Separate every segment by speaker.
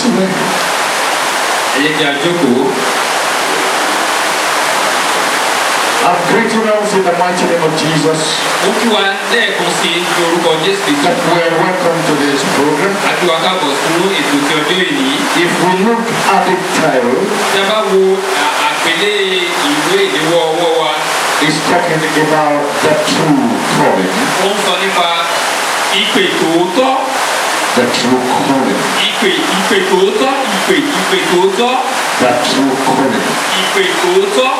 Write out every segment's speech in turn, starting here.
Speaker 1: sílẹ̀.
Speaker 2: Ẹ jẹ́ kí a jókòó.
Speaker 1: I'm greeting us in the mighty name of Jesus.
Speaker 2: Ó kí wa lẹ́ẹ̀kan sí ní orúkọ Jésù
Speaker 1: That
Speaker 2: Kristi.
Speaker 1: we are welcome to this program.
Speaker 2: A kí wa káàbọ̀ sínú ètò ti ọjọ́ èní.
Speaker 1: If we look at the title,
Speaker 2: Tí a bá wo àpèlé ìwé ìléwọ́ ọwọ́ wa,
Speaker 1: it's talking about the true calling.
Speaker 2: ó ń sọ nípa ìpè tòótọ́.
Speaker 1: The true calling.
Speaker 2: Ìpè tòótọ́. Ìpè tòótọ́.
Speaker 1: The true calling.
Speaker 2: Ìpè tòótọ́.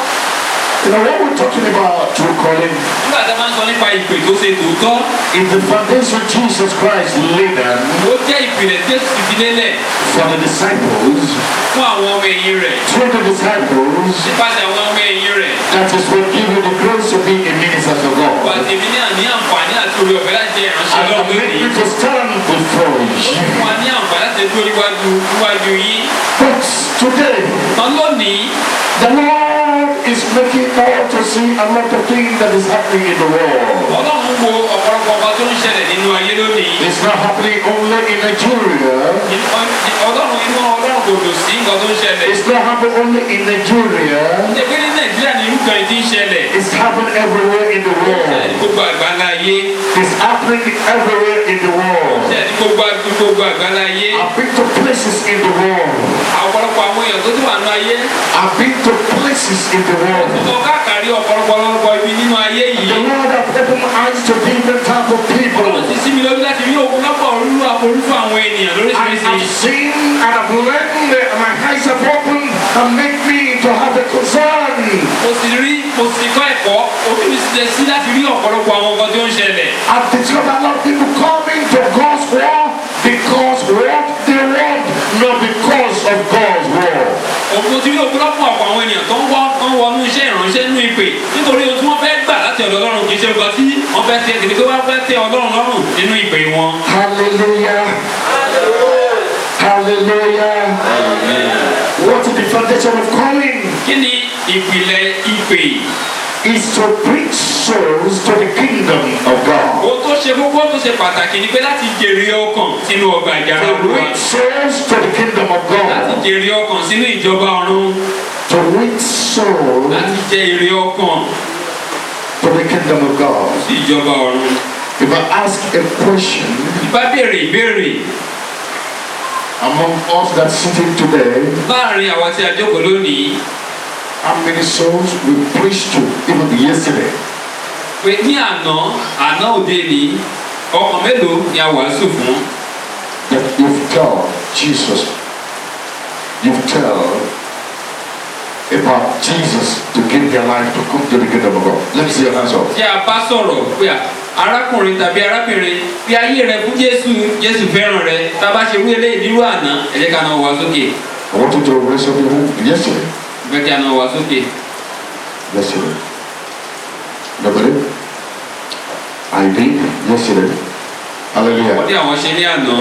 Speaker 1: You know, when we're talking about true calling,
Speaker 2: Nígbà tí a máa ń sọ nípa ìpè tó ṣe tòótọ́,
Speaker 1: is the foundation Jesus Christ laid down
Speaker 2: ó jẹ́ ìpìlẹ̀ Jésù ti fi lélẹ̀
Speaker 1: for the disciples,
Speaker 2: fún àwọn ọmọ ẹ̀yìn rẹ̀.
Speaker 1: through the disciples,
Speaker 2: Nípasẹ̀ àwọn ọmọ ẹ̀yìn rẹ̀.
Speaker 1: that is what give you the grace to be a minister of
Speaker 2: Wà
Speaker 1: God.
Speaker 2: tèmi ní àǹfààní àti orí ọ̀fẹ́ láti jẹ́ ìránṣẹ́
Speaker 1: And
Speaker 2: Ọlọ́run
Speaker 1: make
Speaker 2: lónìí.
Speaker 1: you to stand before
Speaker 2: Ó
Speaker 1: you.
Speaker 2: fún wa ní àǹfààní láti dúró níwájú yín.
Speaker 1: But today,
Speaker 2: Tán lónìí,
Speaker 1: the Lord is making all to see a lot of things that is happening in the world.
Speaker 2: Ọlọ́run wo ọ̀pọ̀lọpọ̀ ọkọ̀ tó ń ṣẹlẹ̀ nínú ayé lónìí.
Speaker 1: It's not happening only in Nigeria.
Speaker 2: Ọlọ́run inú Ọlọ́run kò dùn sí nǹkan tó ń ṣẹlẹ̀.
Speaker 1: It's not happening only in Nigeria.
Speaker 2: Ṣé pé ní Nàìjíríà ni irú kan ti ń ṣẹlẹ̀?
Speaker 1: It's happening everywhere in the
Speaker 2: Ṣẹlẹ̀ ní
Speaker 1: world.
Speaker 2: gbogbo àgbáńlá ayé.
Speaker 1: It's happening everywhere in the world.
Speaker 2: Ṣẹlẹ̀ ní gbogbo àgbáńlá ayé.
Speaker 1: I've been to places in the world.
Speaker 2: Ọ̀pọ̀lọpọ̀ àwọn èèyàn tó ti wà nínú ayé.
Speaker 1: I've been to places in the world.
Speaker 2: Lọ káàkiri ọ̀pọ̀lọpọ̀ ibi nínú ayé yìí.
Speaker 1: The Lord has opened my eyes to different type of people.
Speaker 2: Ọlọ́run ti sí mi lójú láti rí òkú lọ́pọ̀ orúkọ àwọn ènìyàn
Speaker 1: I
Speaker 2: lóríṣiríṣi.
Speaker 1: have seen and I've learned that my eyes have opened and make me to have a concern.
Speaker 2: Mo sì kọ́ ẹ̀kọ́, ojú mi sì jẹ́ sí láti rí ọ̀pọ̀lọpọ̀ àwọn nǹkan tí ó ń ṣẹlẹ̀.
Speaker 1: I've discovered a lot of people coming to God's war because what they want, not because of God's war.
Speaker 2: Òkú ti rí ọ̀pọ̀lọpọ̀ àwọn ènìyàn tó ń wọnú iṣẹ́ ìránṣẹ́ nínú ìpè nítorí ohun tí wọ́n fẹ́ gbà láti ọ̀dọ̀ Ọlọ́run kì í ṣe nǹkan tí wọ́n fẹ́ tẹ kìí pé wọ́n fẹ́ tẹ Ọlọ́run lọ́rùn nínú ìpè wọn.
Speaker 1: Hallelujah. Hallelujah. What is the foundation of calling?
Speaker 2: Kí ni ìpìlẹ̀ ìpè?
Speaker 1: Is to bring souls to the kingdom of God.
Speaker 2: Ohun tó ṣe kókó tó ṣe pàtàkì ni pé láti jèrè ọkàn sínú ọgbà ìjàrá
Speaker 1: To
Speaker 2: Olúwa.
Speaker 1: bring souls to the kingdom of
Speaker 2: Láti
Speaker 1: God.
Speaker 2: jèrè ọkàn sínú ìjọba ọ̀run.
Speaker 1: To bring souls
Speaker 2: Láti jẹ èrè ọkàn
Speaker 1: to the kingdom of God.
Speaker 2: sí ìjọba ọ̀run.
Speaker 1: If I ask a question
Speaker 2: Ìbá béèrè ìbéèrè
Speaker 1: among us that sitting today,
Speaker 2: láàrin àwa tí a jókòó lónìí
Speaker 1: how many souls we preached to even yesterday?
Speaker 2: pé ní àná òde ní ọkàn mélòó ni a wàásù fún?
Speaker 1: That you've told Jesus, you've told about Jesus to give their life to come to the kingdom of God. Let me see your hands up.
Speaker 2: Tí a bá sọ̀rọ̀ pé arákùnrin tàbí arábìnrin bí ayé rẹ fún Jésù fẹ́ràn rẹ tá a bá ṣe wí eléyìí nírú àná ẹ jẹ́ ká náà wá sókè.
Speaker 1: I want you to raise up your hand. Yesterday.
Speaker 2: Ìgbẹ́ kí a náà wá sókè.
Speaker 1: Yesterday. Nobody? I did yesterday. Hallelujah.
Speaker 2: Wọ́n dé àwọn ṣe ní àná.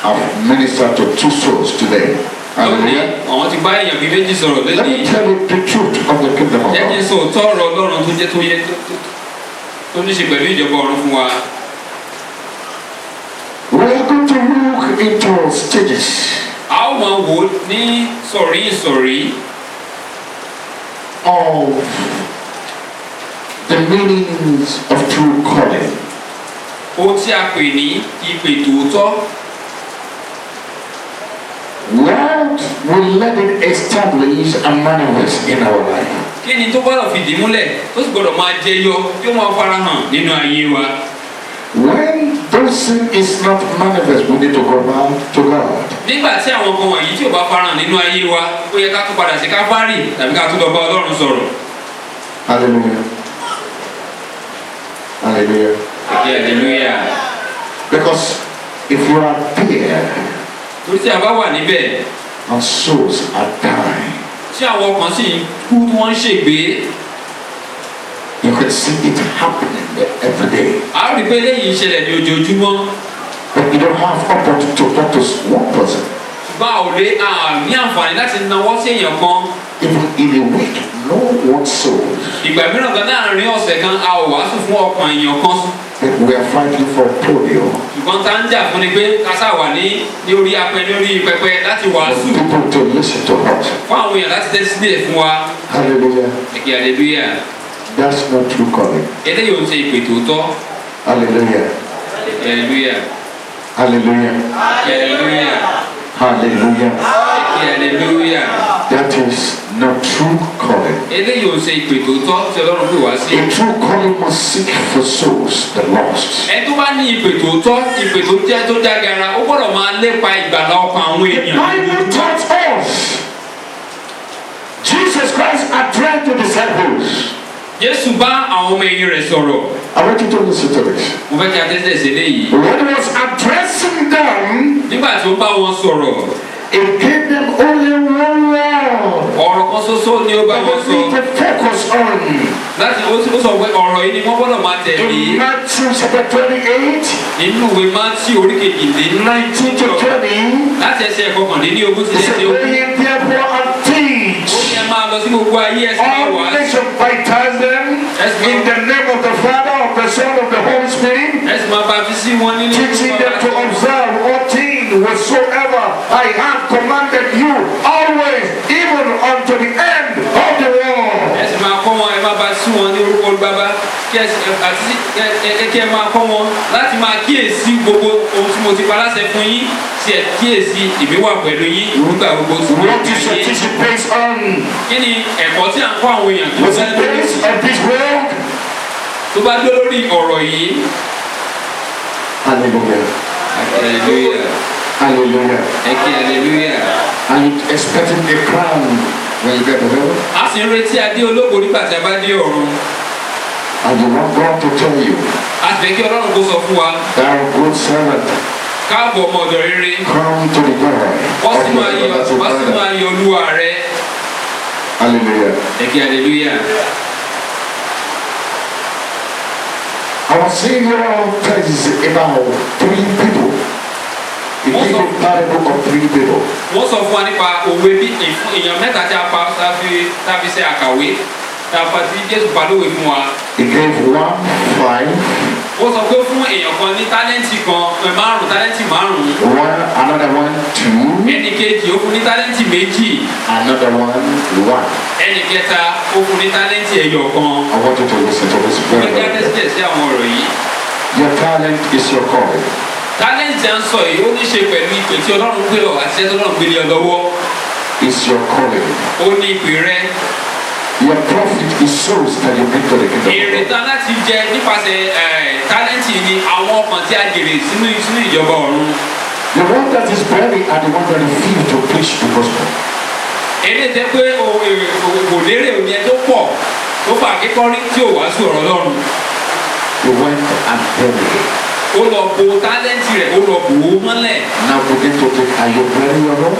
Speaker 1: I've ministered to 2 souls today.
Speaker 2: Lónìí
Speaker 1: Hallelujah.
Speaker 2: àwọn ti bá èèyàn bíi méjì sọ̀rọ̀
Speaker 1: Let me
Speaker 2: lónìí.
Speaker 1: tell you the truth of the kingdom of
Speaker 2: Jẹ́ kí n
Speaker 1: God.
Speaker 2: sọ òótọ́ ọ̀rọ̀ Ọlọ́run tó jẹ́ tó yẹ tó ní ṣe pẹ̀lú ìjọba ọ̀run fún wa.
Speaker 1: We are going to look into stages
Speaker 2: A ó máa wò ó ní ìsọ̀rí
Speaker 1: of the meanings of true calling.
Speaker 2: ohun tí a pè ní ìpè tòótọ́.
Speaker 1: What will let it establish and manifest in our life?
Speaker 2: Kí ni tó gbọ́dọ̀ fìdí múlẹ̀ tó sì gbọ́dọ̀ máa jẹyọ kí ó máa farahàn nínú ayé wa?
Speaker 1: When those sin is not manifest, we need to go back to God.
Speaker 2: Nígbà tí àwọn nǹkan wọ̀nyí tí ò bá farahàn nínú ayé wa ó yẹ ká tún padà sí Káfárì tàbí ká tún lọ bá Ọlọ́run sọ̀rọ̀.
Speaker 1: Hallelujah. Hallelujah.
Speaker 2: Ẹ̀jẹ̀ hallelujah.
Speaker 1: Because if you are there
Speaker 2: Torí tí a bá wà níbẹ̀
Speaker 1: and souls are dying,
Speaker 2: tí àwọn ọkàn sì ń kú tí wọ́n ń ṣègbé
Speaker 1: you can see it happening there every day.
Speaker 2: a ó rí pé eléyìí ń ṣẹlẹ̀ ní ojoojúmọ́.
Speaker 1: But you don't have opportunity to talk to one person.
Speaker 2: ṣùgbọ́n a ò lè ní àǹfààní láti nawọ́ sí èèyàn kan.
Speaker 1: Even in a week, no one soul.
Speaker 2: Ìgbà mìíràn gan láàrin ọ̀sẹ̀ kan a ò wàásù fún ọkàn èèyàn kan.
Speaker 1: But we are fighting for polio.
Speaker 2: Ṣùgbọ́n tá ń jà fún ni pé kásá wà ní orí apẹ lórí pẹpẹ láti wàásù.
Speaker 1: For people to listen to us.
Speaker 2: Fún àwọn èèyàn láti tẹ́tí sílẹ̀ fún wa.
Speaker 1: Hallelujah.
Speaker 2: Ẹ̀kẹ́ hallelujah.
Speaker 1: That's not true calling.
Speaker 2: Eléyìí ò ń ṣe ìpè tòótọ́.
Speaker 1: Hallelujah.
Speaker 2: Hallelujah.
Speaker 1: Hallelujah.
Speaker 2: Hallelujah.
Speaker 1: Hallelujah.
Speaker 2: Ẹ̀kẹ́ hallelujah.
Speaker 1: That is not true calling.
Speaker 2: Eléyìí ò ń ṣe ìpè tòótọ́ tí Ọlọ́run pè wá sí.
Speaker 1: A true calling must seek for souls, the lost.
Speaker 2: Ẹ tó bá ní ìpè tòótọ́, ìpè tó jẹ́ tó jágara, ó gbọ́dọ̀ máa lépa ìgbàlá ọkàn àwọn
Speaker 1: The
Speaker 2: èèyàn.
Speaker 1: Bible taught us. Jesus Christ addressed the disciples.
Speaker 2: Jésù bá àwọn ọmọ ẹ̀yìn rẹ̀ sọ̀rọ̀.
Speaker 1: I want you to listen to this.
Speaker 2: Mo fẹ́ kí a tẹ́tẹ́ sí eléyìí.
Speaker 1: When he was addressing them,
Speaker 2: Nígbà tí ó bá wọn sọ̀rọ̀,
Speaker 1: he gave them only one word
Speaker 2: ọ̀rọ̀ kan ṣoṣo ni ó bá
Speaker 1: that
Speaker 2: wọn
Speaker 1: they
Speaker 2: sọ.
Speaker 1: need to focus on.
Speaker 2: Láti ó sọ pé ọ̀rọ̀ yìí ni wọ́n gbọ́dọ̀ máa tẹ̀lé.
Speaker 1: In Matthew chapter 28,
Speaker 2: Nínú ìwé Mátíù orí kejìlélógún
Speaker 1: 19 to 20,
Speaker 2: láti ẹsẹ̀ kọkànlélógún
Speaker 1: he
Speaker 2: sí
Speaker 1: said,
Speaker 2: ẹsẹ̀
Speaker 1: "Go
Speaker 2: ogún.
Speaker 1: ye therefore and teach
Speaker 2: Ó ní ẹ máa lọ sí gbogbo ayé ẹsẹ̀ máa
Speaker 1: all
Speaker 2: wá.
Speaker 1: nations, baptize them in the name of the Father, of the Son, of the Holy Spirit,
Speaker 2: Ẹsẹ̀ máa bá fi sí wọn nínú
Speaker 1: teaching them to observe all things whatsoever I have commanded you, always, even unto the end of the world."
Speaker 2: Ẹsẹ̀ máa kọ́ wọn, ẹ máa bá sí wọn ní orúkọ Baba. Kí ẹ máa kọ́ wọn láti máa kíyèsí gbogbo ohun tí mo ti pa láṣẹ fún yín. Tí ẹ kíyèsí ìmí wà pẹ̀lú yín nígbà gbogbo tí wọ́n
Speaker 1: What
Speaker 2: ti
Speaker 1: is your
Speaker 2: ṣe.
Speaker 1: teaching based on?
Speaker 2: Kí ni ẹ̀kọ́ tí à ń kọ́ àwọn èèyàn tó
Speaker 1: Was
Speaker 2: fẹ́
Speaker 1: it
Speaker 2: lórí
Speaker 1: based on this word?
Speaker 2: tó bá dé lórí ọ̀rọ̀ yìí?
Speaker 1: Hallelujah.
Speaker 2: Hallelujah.
Speaker 1: Hallelujah.
Speaker 2: Ẹ̀kẹ́ hallelujah.
Speaker 1: Are you expecting a crown when you get to heaven?
Speaker 2: A sì ń retí adé ológo nígbà tí a bá dé ọ̀run.
Speaker 1: And you want God to tell you,
Speaker 2: A sì fẹ́ kí Ọlọ́run kó sọ fún wa.
Speaker 1: thou good servant,
Speaker 2: Káàbọ̀ ọmọ ọ̀dọ̀ rere.
Speaker 1: come to the joy
Speaker 2: Wọ́n
Speaker 1: of
Speaker 2: sì
Speaker 1: your
Speaker 2: máa yọ
Speaker 1: everlasting
Speaker 2: wọ́n sì
Speaker 1: Father.
Speaker 2: máa yọ olúwa rẹ̀.
Speaker 1: Hallelujah.
Speaker 2: Ẹ̀kẹ́ hallelujah.
Speaker 1: Our Savior tells about 3 people. He gave a parable of 3 people.
Speaker 2: Wọ́n sọ fún wa nípa òwe bí èèyàn mẹ́ta tí a pa tàbí ṣe àkàwé tàbí tí Jésù pa lówe fún wa.
Speaker 1: He gave one 5,
Speaker 2: Ó sọ pé fún èèyàn kan ní tálẹ́ǹtì kan márùn-ún tálẹ́ǹtì márùn-ún.
Speaker 1: another one 2,
Speaker 2: Ẹnì kejì ó fún ní tálẹ́ǹtì méjì.
Speaker 1: another one 1.
Speaker 2: Ẹnì kẹta ó fún ní tálẹ́ǹtì ẹyọ kan.
Speaker 1: I want you to listen to this
Speaker 2: Ó fẹ́ kí a
Speaker 1: very
Speaker 2: tẹ́sílẹ̀ sí àwọn ọ̀rọ̀ yìí.
Speaker 1: Your talent is your calling.
Speaker 2: Tálẹ́ǹtì à ń sọ yìí ó ní ṣe pẹ̀lú ìpè tí Ọlọ́run gbé ọ àti iṣẹ́ tí Ọlọ́run gbé lé ọ lọ́wọ́.
Speaker 1: It's your calling.
Speaker 2: Ó ní ìpè rẹ.
Speaker 1: Your profit is souls that you bring to the kingdom of
Speaker 2: Èrè
Speaker 1: God.
Speaker 2: tán láti jẹ nípasẹ̀ tálẹ́ǹtì ni àwọn ọkàn tí a jèrè sínú ìjọba ọ̀run.
Speaker 1: The one that is burning and the one that refuse to preach the gospel.
Speaker 2: Èdè jẹ́ pé kò lérè òní ẹ tó pọ̀ tó fà kíkọ́rí tí ò wá sí ọ̀rọ̀ Ọlọ́run.
Speaker 1: You went and buried it.
Speaker 2: Ó lọ bo tálẹ́ǹtì rẹ̀ ó lọ bò ó mọ́lẹ̀.
Speaker 1: Now begin to think, are you burying your own?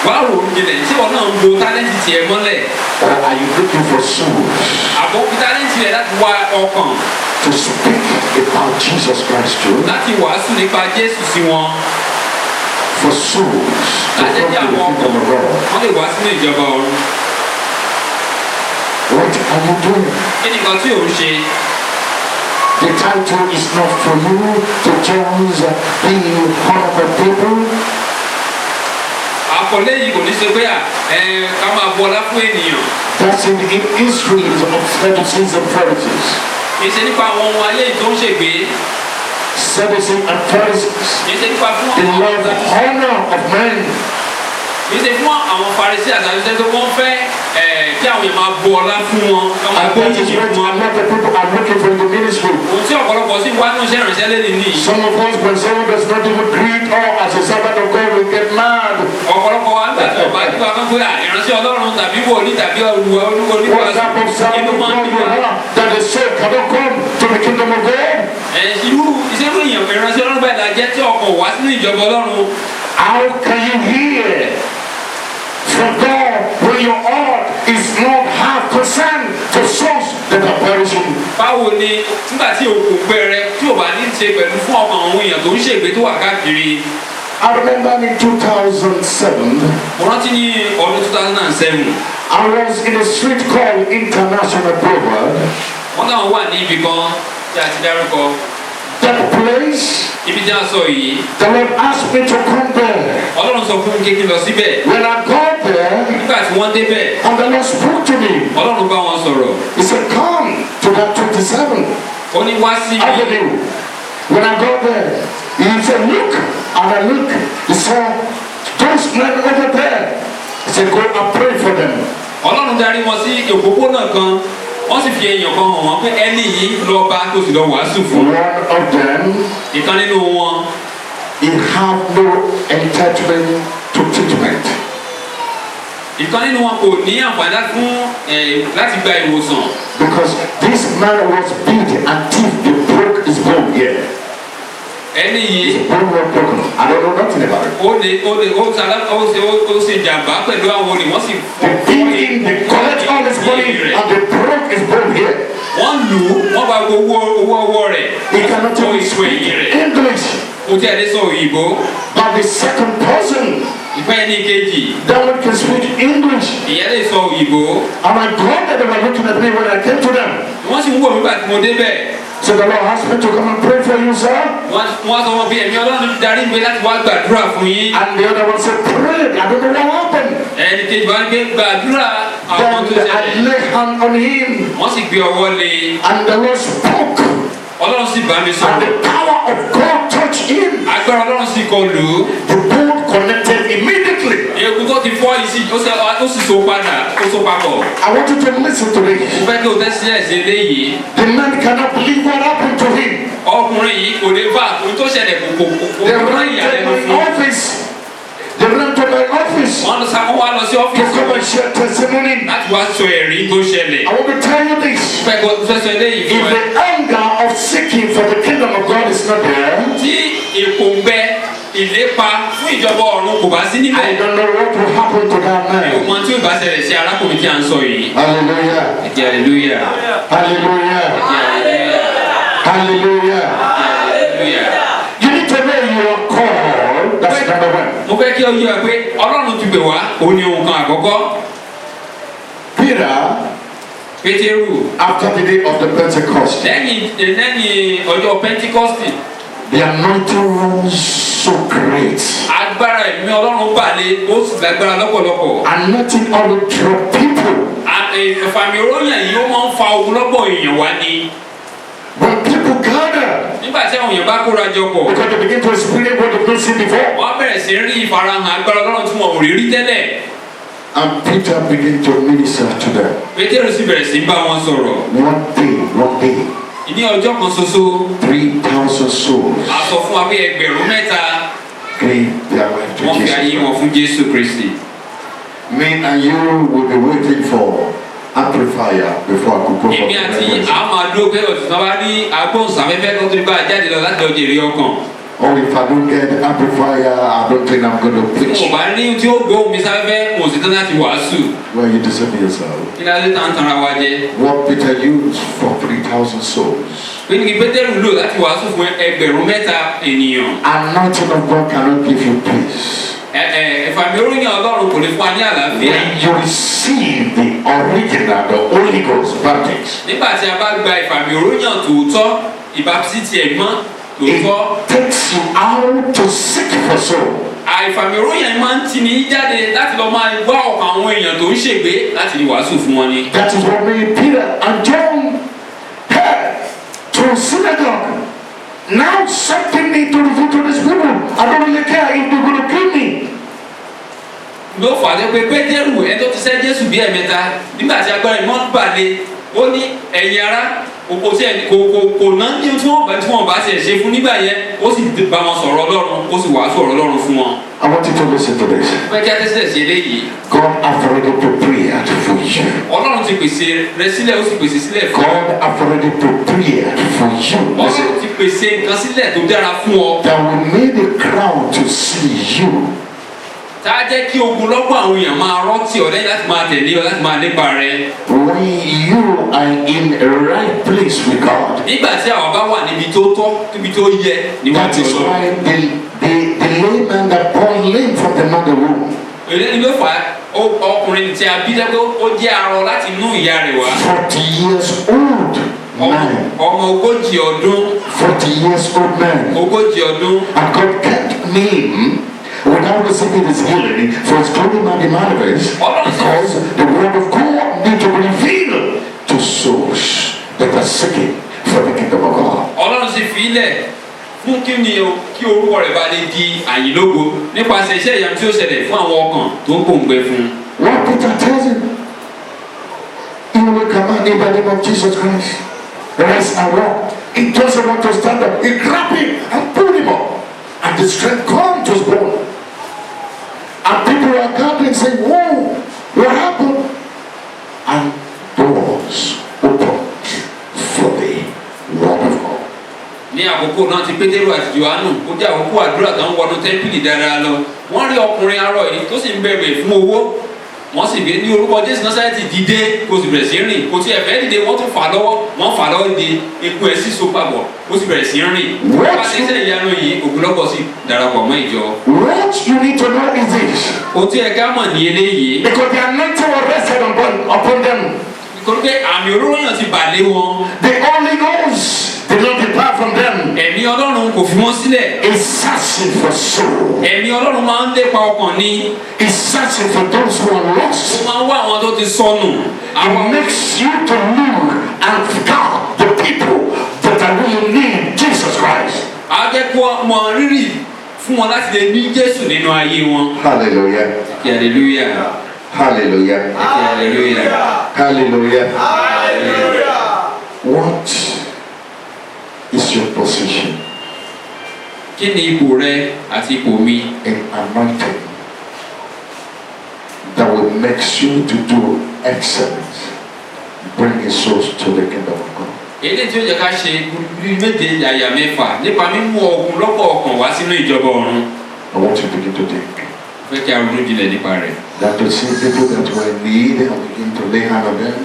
Speaker 2: Wá rò ó jinlẹ̀ tí wọn náà ń bo tálẹ́ǹtì tiẹ̀ mọ́lẹ̀.
Speaker 1: Or are you looking for souls
Speaker 2: Àbọ̀ fi tálẹ́ǹtì rẹ̀ láti wá ọkàn
Speaker 1: to speak about Jesus Christ to?
Speaker 2: láti wàásù nípa Jésù sí wọn.
Speaker 1: For souls to
Speaker 2: Láti
Speaker 1: come
Speaker 2: jẹ́
Speaker 1: to the
Speaker 2: àwọn ọkàn
Speaker 1: kingdom of God.
Speaker 2: wọ́n lè wá sínú ìjọba ọ̀run.
Speaker 1: What are you doing?
Speaker 2: Kí ni nǹkan tí ò ń ṣe?
Speaker 1: The title is not for you to just be honorable people.
Speaker 2: Àkọlé yìí kò ní ṣe pé ká máa bọlá fún ènìyàn.
Speaker 1: That's in history of Sadducees and Pharisees.
Speaker 2: Kì í ṣe nípa àwọn ohun ayé tó ń ṣègbè.
Speaker 1: Sadducees and Pharisees.
Speaker 2: Kì í ṣe nípa fún
Speaker 1: They
Speaker 2: àwọn
Speaker 1: love the honor of men.
Speaker 2: kì í ṣe fún àwọn Farisí àtàlùsẹ́ tó wọ́n fẹ́ kí àwọn èèyàn máa bu ọlá fún wọn ká máa
Speaker 1: And
Speaker 2: gbé
Speaker 1: that is
Speaker 2: yìnyín
Speaker 1: what
Speaker 2: fún
Speaker 1: a
Speaker 2: wọn.
Speaker 1: lot of people are looking for in the ministry.
Speaker 2: Ohun tí ọ̀pọ̀lọpọ̀ sí wá ní iṣẹ́ ìrìnsẹ́ lé nìyí.
Speaker 1: Some of us, when someone does not even greet us as a servant of God, we get mad.
Speaker 2: Ọ̀pọ̀lọpọ̀ wa nígbà tí ọba tí wàá kán pé ìránṣẹ́ Ọlọ́run tàbí wòlíì tàbí olùwà oníwà
Speaker 1: What type of servant
Speaker 2: inú
Speaker 1: of
Speaker 2: máa ń
Speaker 1: God
Speaker 2: bí
Speaker 1: you
Speaker 2: wa.
Speaker 1: are that the soul cannot come to the kingdom of God?
Speaker 2: Irú ìṣerú èèyàn ìránṣẹ́ Ọlọ́run báyìí la jẹ́ tí ọkọ̀ wá sínú ìjọba Ọlọ́run.
Speaker 1: How can you hear from God when your heart is not half concerned to souls that are perishing?
Speaker 2: Báwo ni nígbà tí òkú pẹrẹ tí ò bá ní ṣe pẹ̀lú fún ọkàn àwọn èèyàn tó ń ṣègbè tó wà káàkiri.
Speaker 1: I remember in 2007,
Speaker 2: mo rántí ní ọdún 2007
Speaker 1: I was in a street called International Boulevard.
Speaker 2: wọ́n táwọn wà ní ibì kan tí a ti dárúkọ
Speaker 1: That place,
Speaker 2: ibi tí a sọ yìí
Speaker 1: the Lord asked me to come there.
Speaker 2: ọlọ́run sọ fún mi kékeré lọ síbẹ̀
Speaker 1: When I got there,
Speaker 2: nígbà tí wọ́n débẹ̀
Speaker 1: and the Lord spoke to me,
Speaker 2: ọlọ́run bá wọn sọ̀rọ̀
Speaker 1: He said, come to that 27th
Speaker 2: ó ní wá sí mi
Speaker 1: Avenue. When I got there, He said, look, and I look, He saw those men over there. He said, go and pray for them.
Speaker 2: ọlọ́run darí wọn sí òpópónà kan wọ́n sì fi èèyàn kan hàn wọ́n pé ẹni yìí lọ bá kó sì lọ wàásù fún
Speaker 1: One of them,
Speaker 2: ìkan nínú wọn
Speaker 1: he had no entitlement to treatment.
Speaker 2: ìkan nínú wọn kò ní àǹfààní fún láti gba ìwòsàn
Speaker 1: Because this man was beat and thief, they broke his bone here.
Speaker 2: ẹni yìí
Speaker 1: His bone was broken. I don't know nothing about it.
Speaker 2: ó ṣe jàmbá pẹ̀lú àwọn olè wọ́n sì
Speaker 1: They beat him, they collect all his money, and they broke his bone here.
Speaker 2: wọ́n lù ú wọ́n bá gbogbo owó ọwọ́ rẹ̀
Speaker 1: He cannot
Speaker 2: ó
Speaker 1: even
Speaker 2: ìṣó
Speaker 1: speak
Speaker 2: èyí rẹ̀
Speaker 1: English.
Speaker 2: kò tí a lè sọ òyìnbó
Speaker 1: But the second person,
Speaker 2: ìfẹ́ ẹni kejì
Speaker 1: that one can speak English.
Speaker 2: ìyẹn lè sọ òyìnbó
Speaker 1: And I glad that they were looking at me when I came to them.
Speaker 2: wọ́n sì ń wò mí gbà tí mo débẹ̀
Speaker 1: So the Lord asked me to come and pray for you, sir.
Speaker 2: wọ́n sọ wọn bí ẹ̀mí ọlọ́run darí mi láti wá gbàdúrà fún yín
Speaker 1: And the other one said, pray. I don't know what happened.
Speaker 2: ẹni kejì wá ní pé gbàdúrà àwọn tó
Speaker 1: Then I
Speaker 2: ṣẹlẹ̀
Speaker 1: laid hand on him,
Speaker 2: wọ́n sì gbé ọwọ́ lé
Speaker 1: and the Lord spoke,
Speaker 2: ọlọ́run sì bá mi
Speaker 1: and
Speaker 2: sọ̀rọ̀
Speaker 1: the power of God touched him.
Speaker 2: agbára ọlọ́run sì kọ lù ú
Speaker 1: The bone connected immediately.
Speaker 2: egun tó ti fọ́ yìí sì ó sì so padà ó so papọ̀
Speaker 1: I want you to listen to
Speaker 2: mo
Speaker 1: this.
Speaker 2: fẹ́ kí o tẹ́sí ẹ̀sìn eléyìí
Speaker 1: The man cannot believe what happened to him.
Speaker 2: ọkùnrin yìí kò lè bá ohun tó ṣẹlẹ̀ kò
Speaker 1: They
Speaker 2: kò
Speaker 1: ran
Speaker 2: ìyàlẹ́nu
Speaker 1: to my
Speaker 2: fún
Speaker 1: office. They ran to my office
Speaker 2: wọ́n wá lọ sí
Speaker 1: to
Speaker 2: ọ́fíìsì
Speaker 1: come and share testimony.
Speaker 2: láti wá sọ ẹ̀rí tó ṣẹlẹ̀
Speaker 1: I want to tell you this.
Speaker 2: fẹ́ sọ eléyìí
Speaker 1: If
Speaker 2: fún ẹ
Speaker 1: the anger of seeking for the kingdom of God is not there,
Speaker 2: tí ìpòǹgbẹ ìlépa fún ìjọba ọ̀run kò bá sí níbẹ̀
Speaker 1: I don't know what will happen to that
Speaker 2: mi ò
Speaker 1: man.
Speaker 2: mọ tí ó bá ṣẹlẹ̀ sí arákùnrin tí a ń sọ yìí
Speaker 1: Hallelujah.
Speaker 2: ẹ̀jẹ̀ hallelujah
Speaker 1: Hallelujah.
Speaker 2: hallelujah
Speaker 1: Hallelujah.
Speaker 2: hallelujah.
Speaker 1: You need to know you are called. That's number one.
Speaker 2: mo fẹ́ kí o yé wa pé ọlọ́run ti gbè wá òun ni ohun kan àkọ́kọ́
Speaker 1: Peter,
Speaker 2: pétérù
Speaker 1: after the day of the Pentecost,
Speaker 2: lẹ́yìn ọjọ́ pentikọ́sì
Speaker 1: the anointing was so great.
Speaker 2: agbára ẹ̀mí ọlọ́run balẹ̀ ó sì lágbára lọ́pọ̀lọpọ̀
Speaker 1: Anointing all the drop people.
Speaker 2: ìfàmì oróyìn yìí ó máa ń fa ogunlọ́pọ̀ èèyàn wá ní
Speaker 1: When people gather,
Speaker 2: nígbà tí àwọn èèyàn bá kóra jọ pọ̀
Speaker 1: because they begin to experience what they've not seen before.
Speaker 2: wọ́n bẹ̀rẹ̀ sí rí ìfarahàn agbára ọlọ́run tí wọn ò rí rí tẹ́lẹ̀
Speaker 1: And Peter began to minister to them.
Speaker 2: pétérù sì bẹ̀rẹ̀ sí bá wọn sọ̀rọ̀
Speaker 1: One day,
Speaker 2: ní ọjọ́ kan ṣoṣo
Speaker 1: 3,000 souls
Speaker 2: a sọ fún wa pé ẹgbẹ̀rún mẹ́ta
Speaker 1: gave their life to
Speaker 2: wọ́n fi ayé
Speaker 1: Jesus.
Speaker 2: wọn fún jésù kristi
Speaker 1: Me and you will be waiting for amplifier before I could go for
Speaker 2: èmi àti
Speaker 1: the
Speaker 2: àwọn máa dúró pé òtítọ́ bá ní agbóhùnsáfẹ́fẹ́ tó ti bá a jáde lọ láti lọ jèrè ọkàn
Speaker 1: Or if I don't get the amplifier, I don't think I'm going to
Speaker 2: tí
Speaker 1: preach.
Speaker 2: mo bá ní tí ó gbóhùn mi sáfẹ́fẹ́ mo sì tán láti wàásù
Speaker 1: Well, you deceive yourself.
Speaker 2: kí ládé tá à ń tanra wa jẹ
Speaker 1: What Peter used for 3,000 souls.
Speaker 2: pé ní kí pétérù lò láti wàásù fún ẹgbẹ̀rún mẹ́ta ènìyàn
Speaker 1: Anointing of God cannot give you peace.
Speaker 2: ìfàmì oróyìn ọlọ́run kò lè fún wa ní àlàáfíà
Speaker 1: When you receive the original, the Holy Ghost baptism,
Speaker 2: nígbà tí a bá gba ìfàmì oróyìn tòótọ́ ìbápisí tiẹ̀ mọ́ tòótọ́
Speaker 1: it takes you out to seek for soul.
Speaker 2: àìfàmì oróyìn máa ń tì ní jáde láti lọ máa wá ọkàn àwọn èèyàn tó ń ṣègbé láti lè wàásù fún wọn ni.
Speaker 1: That is what made Peter and John head to synagogue. Now something need to reveal to these people. I don't really care if they're going to kill me.
Speaker 2: ló fà á pé pétérù ẹni tó ti sẹ́ jésù bí ẹ̀mẹ́ta nígbà tí agbára ìmọ̀ ń balẹ̀ ó ní ẹ̀yin ará kò tí ẹ̀ kò ná ní tí wọ́n bá tiẹ̀ ṣe fún nígbà yẹn ó sì bá wọn sọ̀rọ̀ ọlọ́run ó sì wàásù ọ̀rọ̀ ọlọ́run fún wọn.
Speaker 1: I want you to listen to this.
Speaker 2: fẹ́ kí a tẹ́sílẹ̀ sí eléyìí
Speaker 1: God has already prepared for you.
Speaker 2: ọlọ́run ti pèsè rẹ sílẹ̀ ó sì pèsè sílẹ̀ fún ọ.
Speaker 1: God has already prepared for you.
Speaker 2: ọlọ́run ti pèsè nǹkan sílẹ̀ tó dára fún ọ.
Speaker 1: That will make the crowd to see you.
Speaker 2: tá a jẹ́ kí ogunlọ́gọ̀ àwọn èèyàn máa rántí ọ lẹ́yìn láti máa tẹ̀lé ọ láti máa lépa rẹ.
Speaker 1: When you are in a right place with God,
Speaker 2: nígbà tí àwọn bá wà níbi tó tọ́ níbi tó yẹ
Speaker 1: that
Speaker 2: níwájú
Speaker 1: is
Speaker 2: ọlọ́run.
Speaker 1: why the The lame man that born lame from the mother womb.
Speaker 2: èyí ni ló fà á ọkùnrin tí a bí dẹ́gbẹ́ ó jẹ́ arọ láti inú ìyá rẹ̀ wá.
Speaker 1: 40 years old man.
Speaker 2: ọmọ 40 ọdún.
Speaker 1: 40 years old man.
Speaker 2: 40 ọdún.
Speaker 1: And God kept me without receiving his healing for his glory might be manifest, because the word of God need to be revealed to souls that are seeking for the kingdom of God.
Speaker 2: Ọlọ́run sì fi ilẹ̀ fún kí orúkọ rẹ̀ bá lè di àyìnlógo nípasẹ̀ iṣẹ́ ìyanu tí ó ṣẹlẹ̀ fún àwọn ọkàn tó ń pòǹgbẹ fún.
Speaker 1: What Peter tells him, he will command in the name of Jesus Christ, rise and walk. He doesn't want to stand up. He grabbed him and pulled him up, and the strength come to his bone. And people are gathering saying, whoa, what happened? And doors opened for the word of God.
Speaker 2: Ní àkókò náà tí Pétérù àti Jòhánù ó jẹ́ àkókò àdúrà tó ń wọnú tẹ́ḿpìlì dáadáa lọ wọ́n rí ọkùnrin arọ yìí tó sì ń bẹ̀rẹ̀ fún owó wọ́n sì gbé ní orúkọ Jésù Násárẹ́tì dìde kó sì bẹ̀rẹ̀ sí rìn kò tí ẹ fẹ́ dìde wọ́n tún fà lọ́wọ́ wọ́n fà lọ́wọ́ dìde eku ẹ̀ sì so papọ̀ ó sì bẹ̀rẹ̀ sí rìn wọ́n bá ṣiṣẹ́ ìyanu yìí ògùnlọ́pọ̀ sì darapọ̀ mọ́ ìjọ.
Speaker 1: What you need to know is this.
Speaker 2: Ohun tí ẹ ká mọ̀ ní eléyìí.
Speaker 1: Because the anointing was rested upon them.
Speaker 2: Nítorí pé àmì òróró yàn ti bà lé wọn.
Speaker 1: The Holy Ghost did not depart from them.
Speaker 2: Ẹ̀mí Ọlọ́run kò fi wọ́n sílẹ̀.
Speaker 1: He's searching for soul.
Speaker 2: Ẹ̀mí Ọlọ́run máa ń lépa ọkàn ní.
Speaker 1: He's searching for those who are lost.
Speaker 2: Ó máa ń wá àwọn tó ti sọnù.
Speaker 1: It makes you to look and guard the people that are really need Jesus Christ.
Speaker 2: Akẹ́kọ̀ọ́ mọ rírì fún wọn láti lè ní Jésù nínú ayé wọn.
Speaker 1: Hallelujah.
Speaker 2: Hallelujah.
Speaker 1: Hallelujah.
Speaker 2: Hallelujah.
Speaker 1: Hallelujah. Hallelujah. What is your position?
Speaker 2: Kí ni ipò rẹ àti ipò mi?
Speaker 1: An anointing that will make you to do excellence, bringing souls to the kingdom of God.
Speaker 2: Èdè tí ó jẹ́ ká ṣe méje yàyà mẹ́fà nípa mímú ọkùn lọ́pọ̀ ọkàn wá sínú ìjọba ọ̀run.
Speaker 1: I want you to begin to think.
Speaker 2: Fẹ́ kí a ronú jinlẹ̀ nípa rẹ̀.
Speaker 1: That to see people that were in need and begin to lay hand on them.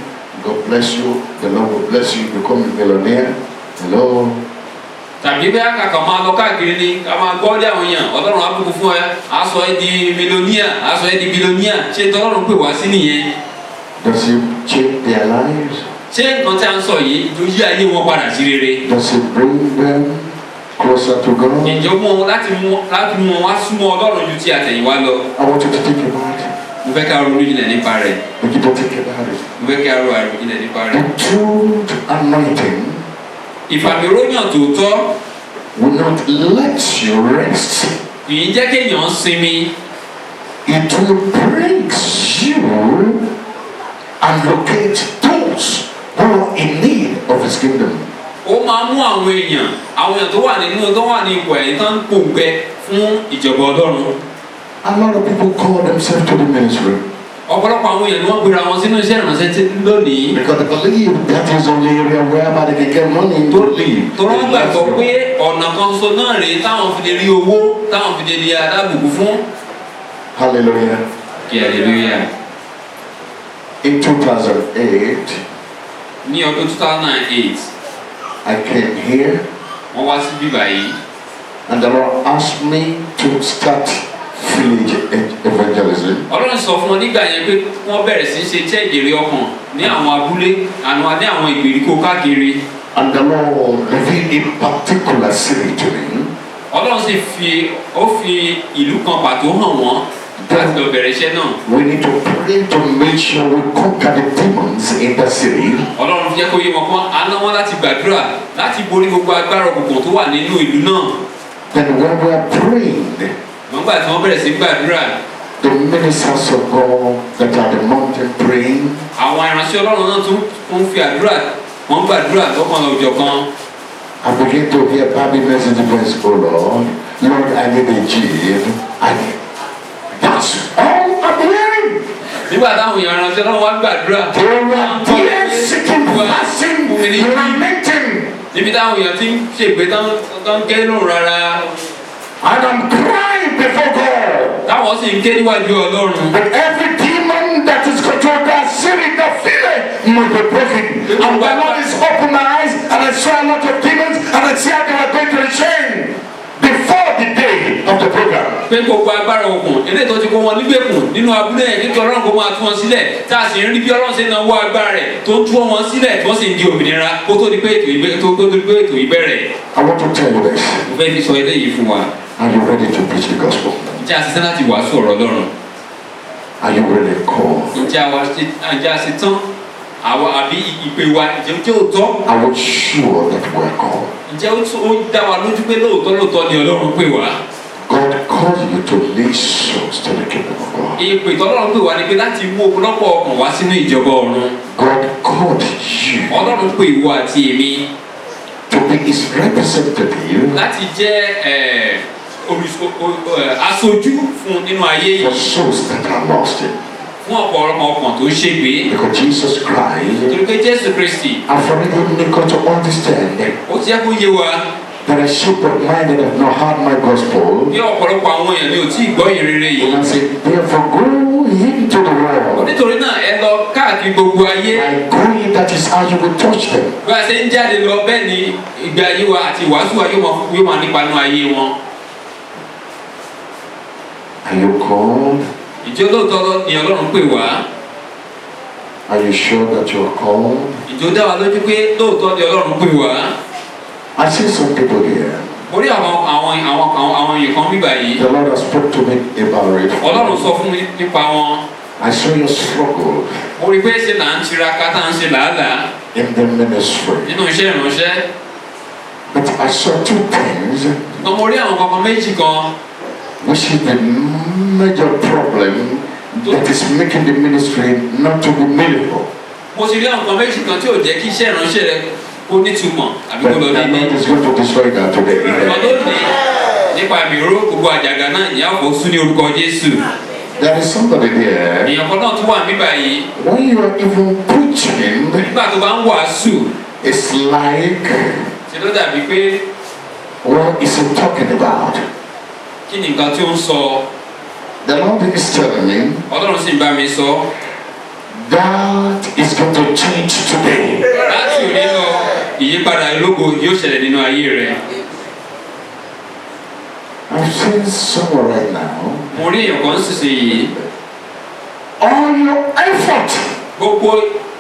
Speaker 1: God bless you. The Lord will bless you. You become a millionaire. Hello.
Speaker 2: Tàbí bẹ́ẹ̀ kàkà máa lọ káàkiri ni ká máa gbọ́ dé àwọn èèyàn Ọlọ́run á bùkún fún ẹ á sọ ẹ́ di mílíọ̀níà á sọ ẹ́ di bílíọ̀níà ṣé tọ́lọ́run pè wá sí nìyẹn.
Speaker 1: Does it change their lives?
Speaker 2: Ṣé nǹkan tí a ń sọ yìí ló yí ayé wọn padà sí rere?
Speaker 1: Does it bring them closer to God?
Speaker 2: Ìjọ mú wọn láti mú wọn wá súnmọ́ Ọlọ́run ju ti àtẹ̀yìnwá lọ.
Speaker 1: I want you to think about it.
Speaker 2: Mo fẹ́ ká ronú jinlẹ̀ nípa rẹ̀.
Speaker 1: Begin to think about it.
Speaker 2: Mo fẹ́ ká ro àrò jinlẹ̀ nípa rẹ̀.
Speaker 1: The true anointing
Speaker 2: Ìfàmìróyàn tòótọ́
Speaker 1: will not let you rest.
Speaker 2: kì í jẹ́ kéèyàn sinmi.
Speaker 1: It will bring you and locate those who are in need of His kingdom.
Speaker 2: Ó máa mú àwọn èèyàn tó wà ní ipò ẹ̀yìn tán ń pòǹgbẹ fún ìjọba Ọlọ́run.
Speaker 1: A lot of people call themselves to the ministry
Speaker 2: Ọ̀pọ̀lọpọ̀ àwọn èèyàn ni wọ́n gbéra wọn sínú iṣẹ́ ìrànṣẹ́ lónìí.
Speaker 1: because they believe that is the only area whereby they can get money to live.
Speaker 2: Tó wọ́n gbàgbọ́ pé ọ̀nà kan ṣoṣo náà rèé táwọn fi lè rí owó táwọn fi lè di adábùkù fún.
Speaker 1: Hallelujah.
Speaker 2: Hallelujah.
Speaker 1: In 2008,
Speaker 2: Ní ọdún 2008
Speaker 1: I came here
Speaker 2: wọ́n wá sí bíbá yìí.
Speaker 1: and the Lord asked me to start village evangelism.
Speaker 2: Ọlọ́run sọ fún wọn nígbà yẹn pé wọ́n bẹ̀rẹ̀ sí í ṣe iṣẹ́ ìjèrè ọkàn ní àwọn abúlé ní àwọn ìgbèríko káàkiri.
Speaker 1: And the Lord revealed a particular city to me.
Speaker 2: Ọlọ́run sì fi ìlú kan pàtó hàn wọ́n láti lọ bẹ̀rẹ̀ iṣẹ́ náà.
Speaker 1: We need to pray to make sure we conquer the demons in the city.
Speaker 2: Ọlọ́run fi jẹ́ kó yé wọn pọ́n aná wọn láti gbàdúrà láti borí gbogbo agbára òkùnkùn tó wà nínú ìlú náà.
Speaker 1: Then when we are praying,
Speaker 2: Nígbà tí wọ́n bẹ̀rẹ̀ sí gbàdúrà.
Speaker 1: the ministers of God that are the mountain praying,
Speaker 2: Àwọn ìránṣẹ́ Ọlọ́run náà tún ń fi àdúrà wọ́n gbàdúrà lọ́kàn òjọ̀ kan.
Speaker 1: I begin to hear Bible message voice, oh Lord, Lord, I need a gym. That's all I'm hearing.
Speaker 2: Nígbà táwọn ìránṣẹ́ Ọlọ́run wá gbàdúrà.
Speaker 1: They were there sitting, fasting, lamenting.
Speaker 2: Níbi táwọn èèyàn ti ń ṣègbè tán ké lóhùn rárá.
Speaker 1: And I'm crying before God.
Speaker 2: Táwọn sì ń ké níwájú Ọlọ́run.
Speaker 1: But every demon that is controlled by spirit, the feeling must be broken. And the Lord is opened my eyes, and I saw a lot of demons, and I see how they were going to the chain before the day of the program.
Speaker 2: pé gbogbo agbára òkun eléyìí tó ti kó wọn nígbèkùn nínú abúlé yẹn nítorí Ọlọ́run kó máa tú wọn sílẹ̀ tá a sì ń rí bí Ọlọ́run ṣe náwó agbára rẹ̀ tó ń tú wọn sílẹ̀ tí wọ́n sì ń di òmìnira kó tó di pé ètò yìí bẹ̀rẹ̀.
Speaker 1: I want to tell you this.
Speaker 2: mo fẹ́ fi sọ eléyìí fún wa.
Speaker 1: Are you ready to preach the gospel?
Speaker 2: ǹjẹ́ a ṣetán láti wàásù ọ̀rọ̀ Ọlọ́run?
Speaker 1: Are you really called?
Speaker 2: ǹjẹ́ a ṣetán àbí ìpè wa ǹjẹ́ ó tọ́?
Speaker 1: I was sure that we are called.
Speaker 2: ǹjẹ́ ó dá wa lójú pé lóòótọ́ ni Ọlọ́run pè wá?
Speaker 1: God called you to lead souls to the kingdom of God.
Speaker 2: ìpè tọ́lọ́run pè wá ni pé láti mú ọ̀pọ̀lọpọ̀ ọkàn wá sínú ìjọba ọ̀run.
Speaker 1: God called you
Speaker 2: Ọlọ́run pè ìwọ àti èmi
Speaker 1: to be his representative
Speaker 2: láti jẹ́ aṣojú fún nínú ayé
Speaker 1: for
Speaker 2: yìí
Speaker 1: souls that are lost in.
Speaker 2: fún ọ̀pọ̀lọpọ̀ ọkàn tó ṣègbé.
Speaker 1: Because Jesus Christ,
Speaker 2: torí pé Jésù Kristi
Speaker 1: I've already made God to understand that
Speaker 2: ó ti jẹ́ kó yé wa
Speaker 1: there are sheep of mine that have not heard my gospel.
Speaker 2: bí ọ̀pọ̀lọpọ̀ àwọn èèyàn ni ò tí ì gbọ́ ìrere yìí.
Speaker 1: And I said, therefore go into the world.
Speaker 2: nítorí náà ẹ lọ káàkiri gbogbo ayé.
Speaker 1: By going, that is how you will touch them.
Speaker 2: bí a ṣe ń jáde lọ bẹ́ẹ̀ ni ìgbé ayé wa àti ìwàásù wa yóò máa nípa nínú ayé wọn.
Speaker 1: Are you called?
Speaker 2: ìjọ lóòótọ́ ni Ọlọ́run pè wá.
Speaker 1: Are you sure that you are called?
Speaker 2: ìjọ dá wa lójú pé lóòótọ́ ni Ọlọ́run pè wá.
Speaker 1: I see some people here.
Speaker 2: mo rí àwọn èèyàn kan bíbá yìí.
Speaker 1: The Lord has spoken to me about it.
Speaker 2: Ọlọ́run sọ fún mi nípa wọn.
Speaker 1: I saw your struggle
Speaker 2: mo rí pé ṣe là ń tiraka tá à ń ṣe làálàá
Speaker 1: in the ministry.
Speaker 2: nínú iṣẹ́ ìránṣẹ́.
Speaker 1: But I saw two things
Speaker 2: ṣùgbọ́n mo rí àwọn kankan méjì kan
Speaker 1: which is the major problem that is making the ministry not to be meaningful.
Speaker 2: mo sì rí àwọn kan méjì kan tí ò jẹ́ kí iṣẹ́ ìránṣẹ́ rẹ kó nítumọ̀ àbí
Speaker 1: But
Speaker 2: kó lọ
Speaker 1: the
Speaker 2: dédé.
Speaker 1: Lord is going to destroy that today.
Speaker 2: ṣùgbọ́n lónìí nípa mìíràn gbogbo àjàgà náà ìyá ọ̀pọ̀ sún ní orúkọ Jésù.
Speaker 1: There is somebody there.
Speaker 2: èèyàn kan náà tún wà níbà yìí.
Speaker 1: When you are even preaching,
Speaker 2: nígbà tó bá ń wàásù
Speaker 1: it's like,
Speaker 2: ṣe ló dàbí pé
Speaker 1: what is he talking about?
Speaker 2: kí ni nǹkan tí ó ń sọ.
Speaker 1: The Lord is telling me
Speaker 2: Ọlọ́run sì ń bá mi sọ.
Speaker 1: that is going to change today.
Speaker 2: láti òní lọ ìyípadà ológo yóò ṣẹlẹ̀ nínú ayé rẹ.
Speaker 1: I'm seeing someone right now.
Speaker 2: mo rí èèyàn kan ṣiṣẹ́ yìí.
Speaker 1: All your effort
Speaker 2: gbogbo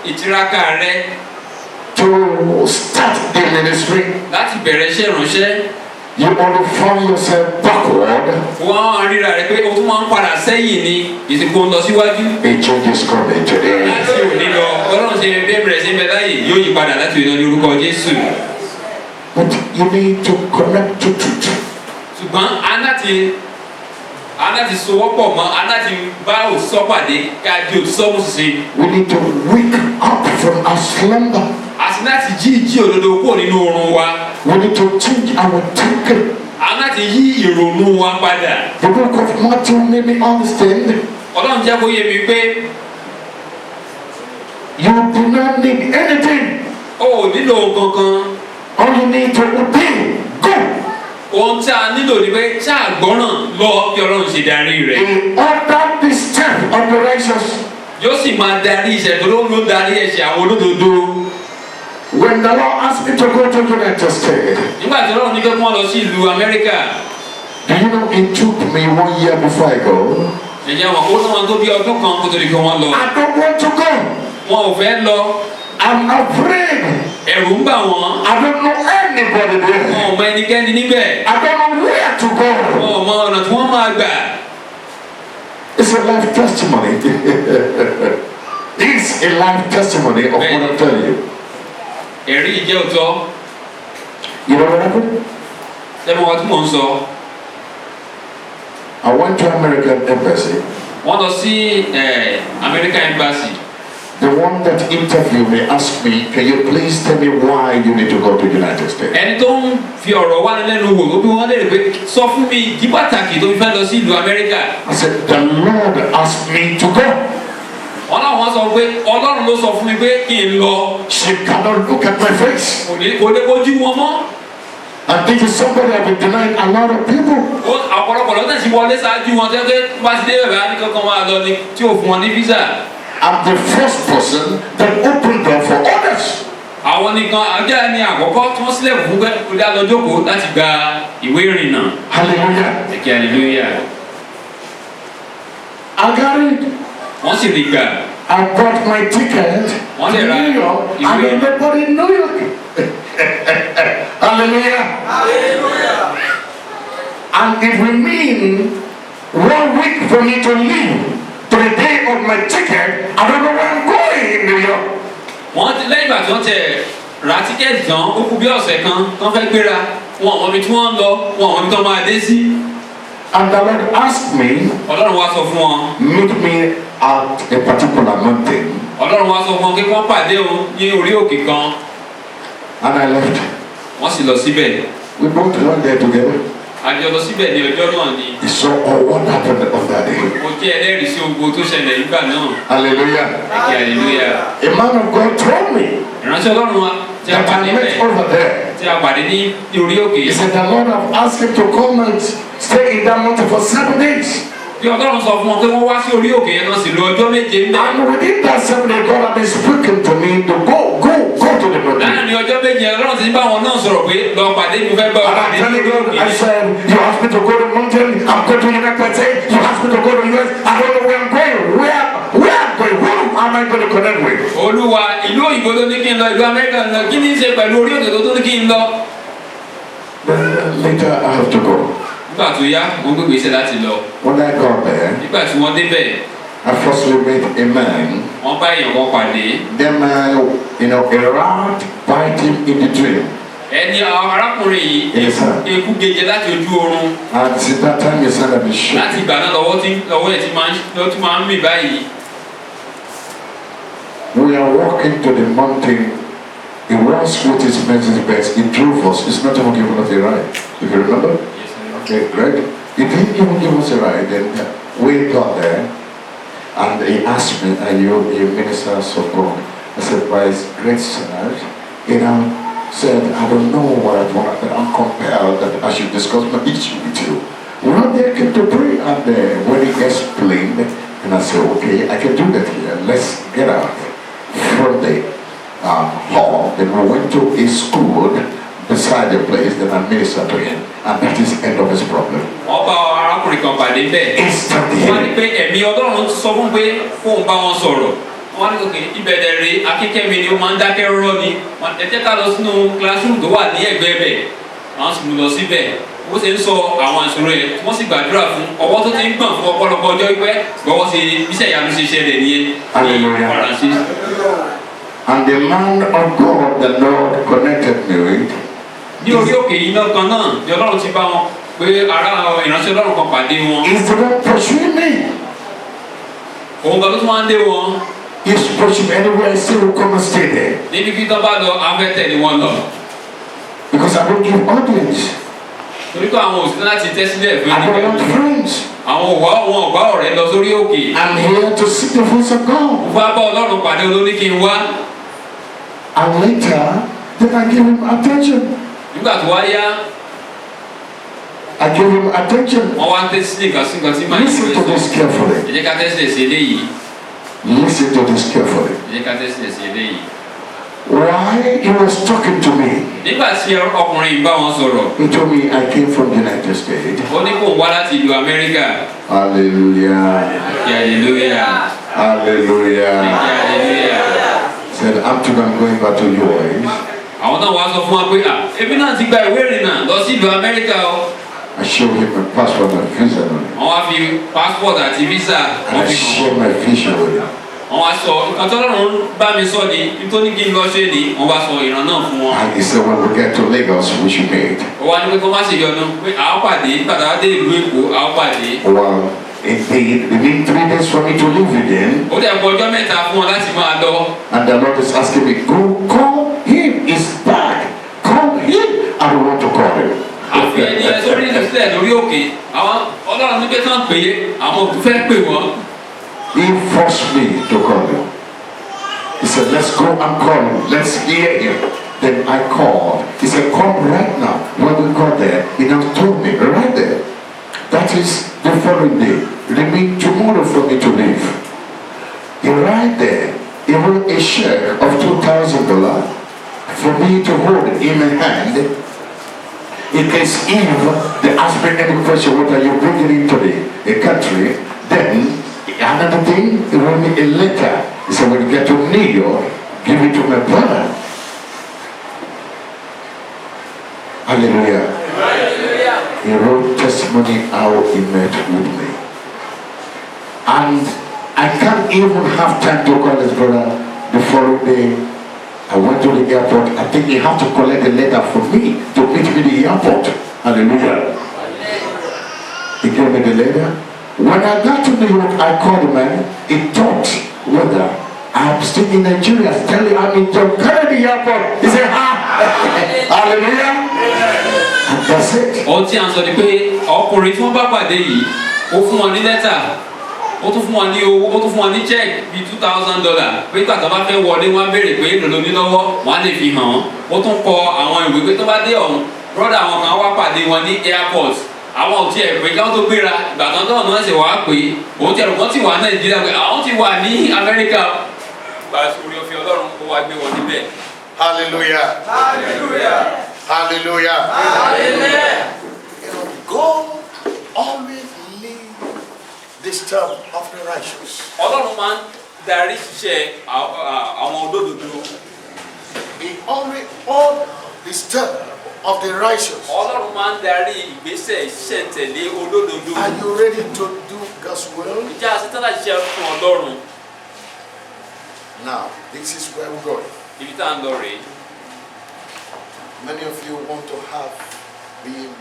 Speaker 2: ìtiraka rẹ
Speaker 1: to start the ministry,
Speaker 2: láti bẹ̀rẹ̀ iṣẹ́ ìránṣẹ́
Speaker 1: you only find yourself backward.
Speaker 2: wọ́n á ríra rẹ pé o tún máa ń padà sẹ́yìn ni ìsìnkú ń lọ síwájú.
Speaker 1: A change is coming today.
Speaker 2: láti òní lọ Ọlọ́run ṣe bẹ̀rẹ̀ sí bẹ láyè yóò yí padà láti òní lọ ní orúkọ Jésù.
Speaker 1: But you need to connect to truth.
Speaker 2: ṣùgbọ́n a láti sowọ́pọ̀ mọ́ a láti bá òtítọ́ pàdé ká di òtítọ́ mú ṣiṣẹ́.
Speaker 1: We need to wake up from our slumber.
Speaker 2: àti láti jí òdodo kúrò nínú oorun wa.
Speaker 1: We need to change our thinking.
Speaker 2: a láti yí ìrònú wa padà.
Speaker 1: The book of Matthew made me understand
Speaker 2: Ọlọ́run jẹ́ kó yé mi pé
Speaker 1: you do not need anything.
Speaker 2: o ò nílò kankan.
Speaker 1: All you need to obey. Go.
Speaker 2: ohun tí a nílò ni pé ṣá àgbọ́ràn lọ bí Ọlọ́run ṣe darí rẹ̀.
Speaker 1: He ordered the step of the righteous.
Speaker 2: yóò sì máa darí iṣẹ́ tó ló ń darí ẹ̀ṣẹ̀ àwọn olódodo.
Speaker 1: When the Lord asked me to go to the United States,
Speaker 2: nígbà tí Ọlọ́run ní pé kí wọ́n lọ sí ìlú Amẹ́ríkà.
Speaker 1: do you know it took me 1 year before I go?
Speaker 2: ẹ̀jẹ̀ wọn kó náà tó bí ọdún kan kó tó di pé wọ́n lọ.
Speaker 1: I don't want to go.
Speaker 2: wọn ò fẹ́ lọ.
Speaker 1: I'm afraid.
Speaker 2: ẹ̀rù ń bà wọ́n.
Speaker 1: I don't know anybody there.
Speaker 2: wọn ò mọ ẹnikẹ́ni níbẹ̀.
Speaker 1: I don't know where to go.
Speaker 2: wọn ò mọ ọ̀nà tí wọ́n máa gbà.
Speaker 1: It's a life testimony. It's a life testimony of what I'm telling you.
Speaker 2: ẹ̀rí ìjẹ́ òótọ́.
Speaker 1: You know what happened?
Speaker 2: sẹ́mi wọn tí mò ń sọ.
Speaker 1: I went to American Embassy.
Speaker 2: wọ́n lọ sí American Embassy.
Speaker 1: The one that interviewed me asked me, can you please tell me why you need to go to the United States?
Speaker 2: ẹni tó ń fi ọ̀rọ̀ wá lẹ́nu wò ó bí wọ́n lè rí pé sọ fún mi ìdí pàtàkì tó fi fẹ́ lọ sí ìlú Amẹ́ríkà.
Speaker 1: I said, the Lord asked me to go.
Speaker 2: wọ́n láwọn sọ pé Ọlọ́run ló sọ fún mi pé kí n lọ.
Speaker 1: She cannot look at my face.
Speaker 2: kò lè kojú wọn mọ́.
Speaker 1: And this is somebody I've been denying a lot of people.
Speaker 2: ọ̀pọ̀lọpọ̀ lọ́tẹ̀ sí wọlé ṣáájú wọn tẹ́ pé bá ti dé bẹ̀rẹ̀ á ní kankan máa lọ ni tí ò fún wọn ní visa.
Speaker 1: I'm the first person that opened door for others.
Speaker 2: àwọn nìkan àjẹ́ ni àkọ́kọ́ tí wọ́n sílẹ̀ fún pé kó dá lọ jókòó láti gba ìwé ìrìnnà.
Speaker 1: Hallelujah.
Speaker 2: ẹ̀kẹ́ hallelujah.
Speaker 1: I got it.
Speaker 2: wọ́n sì rí gbà.
Speaker 1: I bought my ticket
Speaker 2: Wọ́n
Speaker 1: to
Speaker 2: lè ra
Speaker 1: New York
Speaker 2: ìwé.
Speaker 1: and everybody in New York. Hallelujah. And it will mean 1 week for me to leave to the day of my ticket. I don't know where I'm going in New York.
Speaker 2: wọ́n ti lẹ́yìn ìgbà tí wọ́n tẹ̀ ra tíkẹ́ẹ̀tì tán ó kù bí ọ̀sẹ̀ kan tán fẹ́ gbéra wọn àwọn ibi tí wọ́n ń lọ wọn àwọn ibi tí wọ́n máa dé sí.
Speaker 1: And the Lord asked me,
Speaker 2: ọlọ́run wá sọ fún wọn.
Speaker 1: meet me at a particular mountain.
Speaker 2: ọlọ́run wá sọ fún wọn pé wọ́n pàdé òun ní orí òkè kan.
Speaker 1: And I left.
Speaker 2: wọ́n sì lọ síbẹ̀.
Speaker 1: We both went there together.
Speaker 2: àjọ lọ síbẹ̀ ní ọjọ́ náà ni.
Speaker 1: He saw all what happened on that day.
Speaker 2: mo jẹ́ ẹlẹ́rìí sí ogun tó ṣẹlẹ̀ nígbà náà.
Speaker 1: Hallelujah.
Speaker 2: ẹ̀kẹ́ hallelujah.
Speaker 1: A man of God told me
Speaker 2: ìránṣẹ́ ọlọ́run wa tí a
Speaker 1: that
Speaker 2: pàdé
Speaker 1: I
Speaker 2: bẹ̀
Speaker 1: met over there.
Speaker 2: tí a pàdé ní orí òkè.
Speaker 1: He said the Lord have asked him to come and stay in that mountain for 7 days.
Speaker 2: bí ọlọ́run sọ fún wọn pé wọ́n wá sí orí òkè yẹn kan sì lo ọjọ́ méje ńbẹ̀.
Speaker 1: And within that 7 days, God had been speaking to me to go to the mountain.
Speaker 2: láàrin ọjọ́ méje ọlọ́run ti bá wọn náà sọ̀rọ̀ pé lọ pàdé mi fẹ́ bá ọ
Speaker 1: And I'm
Speaker 2: pàdé ní
Speaker 1: telling
Speaker 2: orí
Speaker 1: God,
Speaker 2: òkè.
Speaker 1: I said, you asked me to go to the mountain, I'm going to United States, you asked me to go to the US, I don't know where I'm going. Where I'm going, who am I going to connect with?
Speaker 2: olúwa ìlú òyìnbó ló ní kí n lọ ìlú amẹ́ríkà lọ kí ni í ṣe pẹ̀lú orí òkè tó ní kí n lọ.
Speaker 1: Then later I have to go.
Speaker 2: nígbà tó yá wọ́n gbé gbèsè láti lọ.
Speaker 1: When I got there,
Speaker 2: nígbà tí wọ́n débẹ̀
Speaker 1: I firstly met a man.
Speaker 2: wọ́n bá èèyàn kan pàdé.
Speaker 1: Then a rat bite him in the dream.
Speaker 2: ẹni arákùnrin yìí
Speaker 1: Yes, sir.
Speaker 2: eku gèjè láti ojú oorun.
Speaker 1: And since that time, his hand had been shaking.
Speaker 2: láti ìgbà náà lọ́wọ́ ẹ̀ ti máa ń mì báyìí.
Speaker 1: We are walking to the mountain. He was with his Mercedes-Benz. He drove us. It's not even giving us a ride. If you remember?
Speaker 2: Yes, sir.
Speaker 1: Okay, right? He didn't even give us a ride. Then we got there. And he asked me, are you a minister of God? I said, by his great sir. Said, I don't know what I want, but I'm compelled that I should discuss my issue with you. We went there, came to pray, and when he explained, and I said, okay, I can do that here. Let's get out from the hall. Then we went to a school beside the place, then I ministered to him, and that is the end of his problem.
Speaker 2: wọ́n bá arákùnrin kan pàdé bẹ́ẹ̀.
Speaker 1: Instantly.
Speaker 2: wọ́n ní pé ẹ̀mí ọlọ́run sọ fún pé kóun bá wọn sọ̀rọ̀. wọ́n ní kòkè ìbẹ̀rẹ̀ rè akínkẹ́mi ni ó máa ń dákẹ́ rọ́ ni. ẹ jẹ́ ká lọ sínú classroom tó wà ní ẹ̀gbẹ́ bẹ̀. wọ́n sì mú lọ síbẹ̀. ó ṣe ń sọ àwọn ìṣòro ẹ̀ wọ́n sì gbàdúrà fún ọwọ́ tó ti ń gbọ̀n fún ọ̀pọ̀lọpọ̀ ọjọ́ pípẹ́ gbọ́wọ́ sí iṣẹ́ ìyanu ṣe ṣẹlẹ̀ nìyẹn ní
Speaker 1: Hallelujah.
Speaker 2: Faransé.
Speaker 1: And the man of God, the Lord connected me with,
Speaker 2: ní orí òkè yìí náà kan náà ni ọlọ́run ti bá wọn pé ará ìránṣẹ́ ọlọ́run kan pàdé wọn.
Speaker 1: is the one pursuing me.
Speaker 2: òun kan tó tún máa ń dé wọn.
Speaker 1: He's pursuing anywhere I say will come and stay there.
Speaker 2: níbi kí tán bá lọ afẹ́tẹ̀ ni wọ́n lọ.
Speaker 1: Because I don't give audience.
Speaker 2: torí pé àwọn òṣìṣẹ́ láti tẹ́ sílẹ̀ fún
Speaker 1: I don't
Speaker 2: ẹnikẹ́ni.
Speaker 1: want friends.
Speaker 2: àwọn ọ̀gá ọ̀rẹ́ lọ sórí òkè.
Speaker 1: I'm here to seek the face of God.
Speaker 2: mo bá bá ọlọ́run pàdé olórí kí n wá.
Speaker 1: And later, then I give him attention.
Speaker 2: nígbà tó wá yá
Speaker 1: I give him attention.
Speaker 2: wọ́n wá ń tẹ́sí sí nǹkan sí nǹkan tí màá
Speaker 1: Listen to this
Speaker 2: ẹ
Speaker 1: carefully.
Speaker 2: jẹ́ ká tẹ́sí sí eléyìí.
Speaker 1: Listen to this carefully.
Speaker 2: ẹ jẹ́ ká tẹ́sí sí eléyìí.
Speaker 1: Why he was talking to me,
Speaker 2: nígbà tí ọkùnrin yìí bá wọn sọ̀rọ̀
Speaker 1: he told me I came from the United States.
Speaker 2: ó ní kó wá láti ìlú Amẹ́ríkà.
Speaker 1: Hallelujah.
Speaker 2: kí hallelujah.
Speaker 1: Hallelujah.
Speaker 2: kí hallelujah.
Speaker 1: Said, after I'm going back to US,
Speaker 2: àwọn náà wá sọ fún wa pé ebi náà ti gba ìwé ìrìnnà lọ sí ìlú Amẹ́ríkà o.
Speaker 1: I showed him my passport and visa on it.
Speaker 2: wọ́n wá fi passport àti visa
Speaker 1: And
Speaker 2: wọ́n
Speaker 1: I
Speaker 2: fi hàn
Speaker 1: shared my vision with him.
Speaker 2: wọ́n wá sọ nǹkan tó lọ́rùn bá mi sọ ni nítorí kí n lọ ṣe ni wọ́n wá sọ ìran náà fún wọn.
Speaker 1: And he said, when we get to Lagos, we should meet.
Speaker 2: ó wá ní pé kó má ṣe yọnu pé àwọn pàdé nígbà tá a dé ìlú Èkó àwọn pàdé.
Speaker 1: Well, indeed, it been 3 days for me to leave again.
Speaker 2: ó dẹ̀ kọ ọjọ́ mẹ́ta fún wọn láti máa lọ.
Speaker 1: And the Lord is asking me, go call him. He's back. Call him. I don't want to call him.
Speaker 2: àfi ẹni ẹ sórí ìlú sílẹ̀ lórí òkè àwọn ọlọ́run ní pé kán pè é àwọn òkú fẹ́ pè wọ́n.
Speaker 1: He forced me to call him. He said, let's go and call him. Let's hear him. Then I called. He said, come right now. When we got there, he now told me right there. That is the following day. It remained tomorrow for me to leave. He right there, he wrote a check of $2,000 for me to hold in my hand. In case if they ask me any question, what are you bringing into the country, then Another thing, he wrote me a letter. He said, when you get to New York, give it to my brother. Hallelujah. He wrote testimony how he met with me. And I can't even have time to call his brother. The following day, I went to the airport. I think he had to collect a letter from me to meet me at the airport. Hallelujah. He gave me the letter. When I got to New York, I called the man. He thought whether I'm still in Nigeria. Tell you I'm in John Kennedy airport. He said, hallelujah. And that's it.
Speaker 2: Ohun tí a ń sọ ni pé ọkùnrin tí wọ́n bá pàdé yìí ó fún wọn ní lẹ́tà ó tún fún wọn ní owó ó tún fún wọn ní check bíi $2,000 pé ìgbà tó bá fẹ́ wọlé wọ́n á béèrè pé èlò ló ní lọ́wọ́ wọ́n á lè fi hàn án ó tún kọ àwọn ìwé pé tó bá dé ọ̀hún brọ́dà àwọn kan wá pàdé wọn ní airport àwọn ò tiẹ̀ pé káwọn tó gbéra ìgbà kan tó ọ̀nà ẹ̀sẹ̀ wàá pé òun tiẹ̀ wọ́n ti wà Nàìjíríà pé àwọn ti wà ní Amẹ́ríkà orí ọ̀fẹ́ Ọlọ́run kó wá gbé wọn níbẹ̀.
Speaker 1: Hallelujah.
Speaker 3: Hallelujah.
Speaker 1: Hallelujah.
Speaker 3: Hallelujah.
Speaker 1: You know, God always lead the step of the righteous.
Speaker 2: Ọlọ́run máa ń darí ṣiṣẹ́ àwọn olódodo.
Speaker 1: He always hold the step of the righteous.
Speaker 2: Ọlọ́run máa ń darí ìgbésẹ̀ iṣẹ́ tẹ̀lé olódodo.
Speaker 1: Are you ready to do God's will?
Speaker 2: Ìjà àṣetán láti ṣe fún Ọlọ́run.
Speaker 1: Now, this is where we're going.
Speaker 2: Ibi tá à ń lọ rèé.
Speaker 1: Many of you want to have,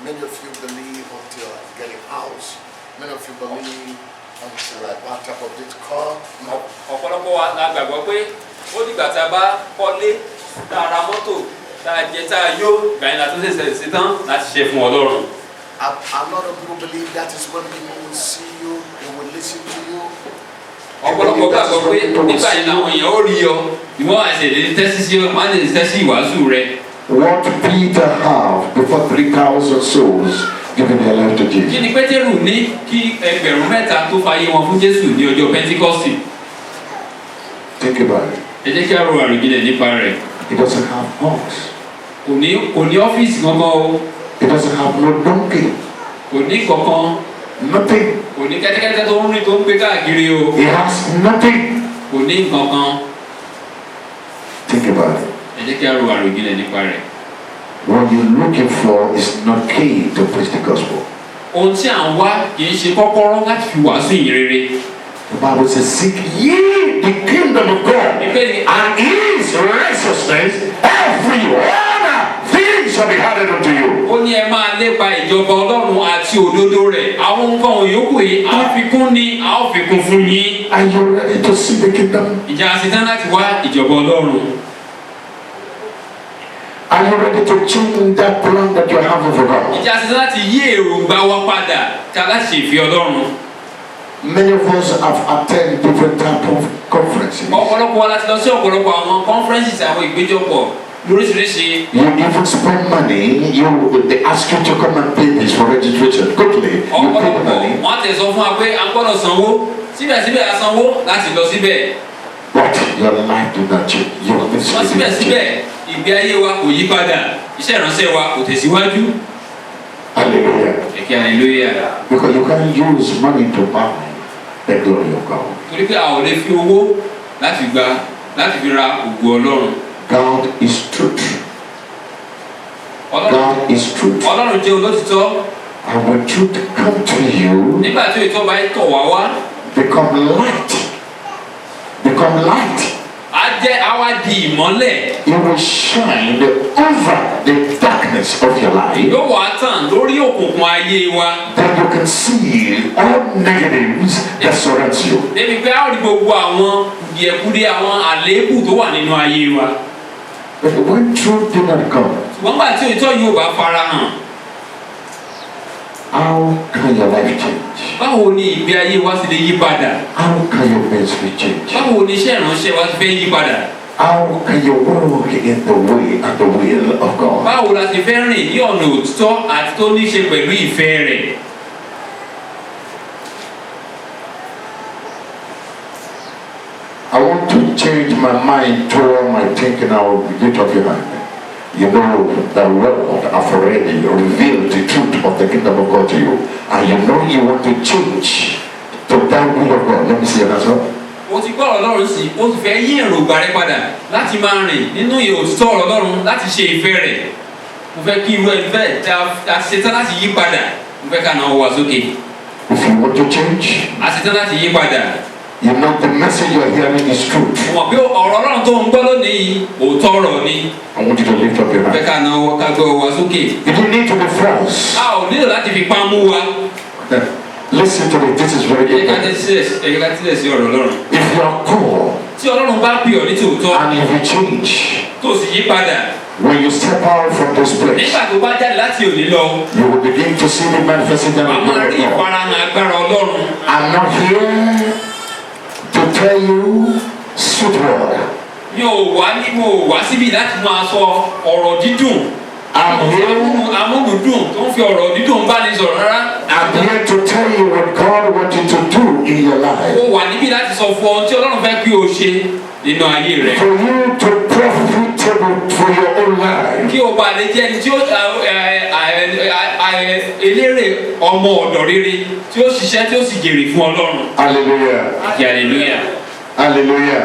Speaker 1: many of you believe until I get a house. Many of you believe until I buy top of this car. No.
Speaker 2: Ọ̀pọ̀lọpọ̀ wa la gbàgbọ́ pé ó dìgbà tá a bá kọ́lé tá a ra mọ́tò tá a jẹ tá a yó gbàyìn láti ṣẹ̀ṣẹ̀ ṣetán láti ṣe fún Ọlọ́run.
Speaker 1: A lot of people believe that is when people will see you, they will listen to you.
Speaker 2: Ọ̀pọ̀lọpọ̀ gbàgbọ́ pé nígbà yẹn làwọn èèyàn ó rí ọ ìwọ́n àṣẹlẹ̀ tẹ́sí sí ọ má lè tẹ́sí ìwàásù rẹ.
Speaker 1: What Peter have before 3,000 souls giving their life to Jesus?
Speaker 2: Kí ni Pétérù ní kí ẹgbẹ̀rún mẹ́ta tó fàyè wọn fún Jésù ní ọjọ́ Pẹ́ntíkọ́sì?
Speaker 1: Think about it.
Speaker 2: Ẹ jẹ́ kí a ro àròjinlẹ̀ nípa rẹ̀.
Speaker 1: He doesn't have horse.
Speaker 2: Kò ní ọ́fíìsì kankan o.
Speaker 1: He doesn't have no donkey.
Speaker 2: Kò ní kankan.
Speaker 1: Nothing.
Speaker 2: Kò ní kẹ́tẹ́kẹ́tẹ́ tó ń rìn tó ń gbé káàkiri o.
Speaker 1: He has nothing.
Speaker 2: Kò ní kankan.
Speaker 1: Think about it.
Speaker 2: Ẹ jẹ́ kí a ro àròjinlẹ̀ nípa rẹ̀.
Speaker 1: What you're looking for is not key to preach the gospel.
Speaker 2: Ohun tí à ń wá kì í ṣe kọ́kọ́rọ́ láti fi wàásù ìyìn rere.
Speaker 1: The Bible says, seek ye the kingdom of God and his righteousness, every other thing shall be added unto you.
Speaker 2: Ó ní ẹ máa lépa ìjọba Ọlọ́run àti òdodo rẹ̀. Àwọn nǹkan òyìnbó yìí a ó fi kún ní a ó fi kún fún yín.
Speaker 1: Are you ready to see the kingdom?
Speaker 2: Ìjà àṣetán láti wá ìjọba Ọlọ́run.
Speaker 1: Are you ready to change that plan that you have over God?
Speaker 2: Ìjà àṣetán láti yí èròǹgbà wa padà ká láti ṣe ìfẹ́ Ọlọ́run.
Speaker 1: Many of us have attended different type of conferences.
Speaker 2: Ọ̀pọ̀lọpọ̀ wa láti lọ sí ọ̀pọ̀lọpọ̀ àwọn conferences àwọn ìgbéjọpọ̀ lóríṣiríṣi.
Speaker 1: You even spend money. They ask you to come and pay this for registration. Quickly, you pay the
Speaker 2: Ọ̀pọ̀lọpọ̀
Speaker 1: money.
Speaker 2: wọ́n á tẹ̀ sọ fún wa pé a gbọ́dọ̀ sanwó síbẹ̀síbẹ̀ a sanwó láti lọ síbẹ̀.
Speaker 1: But your life do not change. Your
Speaker 2: Wọ́n
Speaker 1: ministry do not
Speaker 2: síbẹ̀síbẹ̀
Speaker 1: change.
Speaker 2: ìgbé ayé wa kò yí padà iṣẹ́ ìránṣẹ́ wa kò tẹ̀síwájú.
Speaker 1: Hallelujah.
Speaker 2: Ẹ̀kẹ́ hallelujah.
Speaker 1: Because you can't use money to buy the glory of God.
Speaker 2: Torí pé a ò lè fi owó láti fi ra ògo Ọlọ́run.
Speaker 1: God is truth. God is truth.
Speaker 2: Ọlọ́run jẹ́ olótìtọ́.
Speaker 1: And when truth come to you,
Speaker 2: Nígbà tí òtítọ́ bá tọ̀ wá wá,
Speaker 1: become light. Become light.
Speaker 2: á wá di ìmọ́lẹ̀.
Speaker 1: It will shine over the darkness of your life.
Speaker 2: Yóò wá tàn lórí òkùnkùn ayé wa.
Speaker 1: Then you can see all negatives that surrounds you.
Speaker 2: Débi pé a ó rí gbogbo àwọn kùdìẹ̀kudiẹ àwọn àléébù tó wà nínú ayé wa.
Speaker 1: But when truth did not come,
Speaker 2: Ṣùgbọ́n nígbà tí òtítọ́ yóò bá fara hàn,
Speaker 1: how can your life change?
Speaker 2: báwo ni ìgbé ayé wa sì lè yí padà?
Speaker 1: How can your ministry change?
Speaker 2: Báwo ni iṣẹ́ ìránṣẹ́ wa sì fẹ́ yí padà?
Speaker 1: How can you walk in the way and the will of God?
Speaker 2: Báwo la sì fẹ́ rìn ní ọ̀nà òtítọ́ àti tó ní ṣe pẹ̀lú ìfẹ́ rẹ̀?
Speaker 1: I want to change my mind toward my thinking. I will lift up your hand. You know the Lord have already revealed the truth of the kingdom of God to you. And you know you want to change to that will of God. Let me see your answer.
Speaker 2: o ti gbọ́ ọ̀rọ̀ Ọlọ́run sí o sì fẹ́ yí èròǹgbà rẹ padà láti máa rìn nínú òtítọ́ ọ̀rọ̀ Ọlọ́run láti ṣe ìfẹ́ rẹ̀ mo fẹ́ kí irú ẹni bẹ́ẹ̀ a ṣetán láti yí padà mo fẹ́ ká náà wà sókè.
Speaker 1: If you want to change,
Speaker 2: a ṣetán láti yí padà.
Speaker 1: you know the message you are hearing is truth.
Speaker 2: mo mọ̀ pé ọ̀rọ̀ Ọlọ́run tó ń gbọ́ lónìí òótọ́ ọ̀rọ̀ ni.
Speaker 1: I want you to lift up your
Speaker 2: mo fẹ́
Speaker 1: hand.
Speaker 2: ká náà ká gbọ́ wa sókè.
Speaker 1: You don't need to be forced.
Speaker 2: a ò nílò láti fi pán mú wa.
Speaker 1: Listen to me. This is very
Speaker 2: ẹ ká
Speaker 1: important.
Speaker 2: tẹ́lẹ̀ sí ọ̀rọ̀ Ọlọ́run.
Speaker 1: If you are called
Speaker 2: tí Ọlọ́run bá pè ọ́ ní tòótọ́
Speaker 1: and if you change,
Speaker 2: tó sì yí padà
Speaker 1: when you step out from this place,
Speaker 2: nígbà tó bá jáde láti òní lọ
Speaker 1: you will begin to see the manifestation
Speaker 2: wà á
Speaker 1: of
Speaker 2: máa rí
Speaker 1: God.
Speaker 2: ìfarahàn agbára Ọlọ́run.
Speaker 1: I'm not here to tell you sweet word.
Speaker 2: mi ò wá síbi láti máa sọ ọ̀rọ̀ dídùn
Speaker 1: I'm here.
Speaker 2: amúnudùn tó ń fi ọ̀rọ̀ dídùn bá ní sọ̀rọ̀ rárá.
Speaker 1: I'm here to tell you what God wants you to do in your life.
Speaker 2: ó wà níbí láti sọ fún ọ tí Ọlọ́run fẹ́ kí o ṣe nínú ayé rẹ.
Speaker 1: For you to profitable for your own life.
Speaker 2: kí o bá lè jẹ́ ẹni tí ó elérè ọmọ ọ̀dọ̀ rere tí ó ṣiṣẹ́ tí ó sì jèrè fún Ọlọ́run.
Speaker 1: Hallelujah.
Speaker 2: kí hallelujah.
Speaker 1: Hallelujah.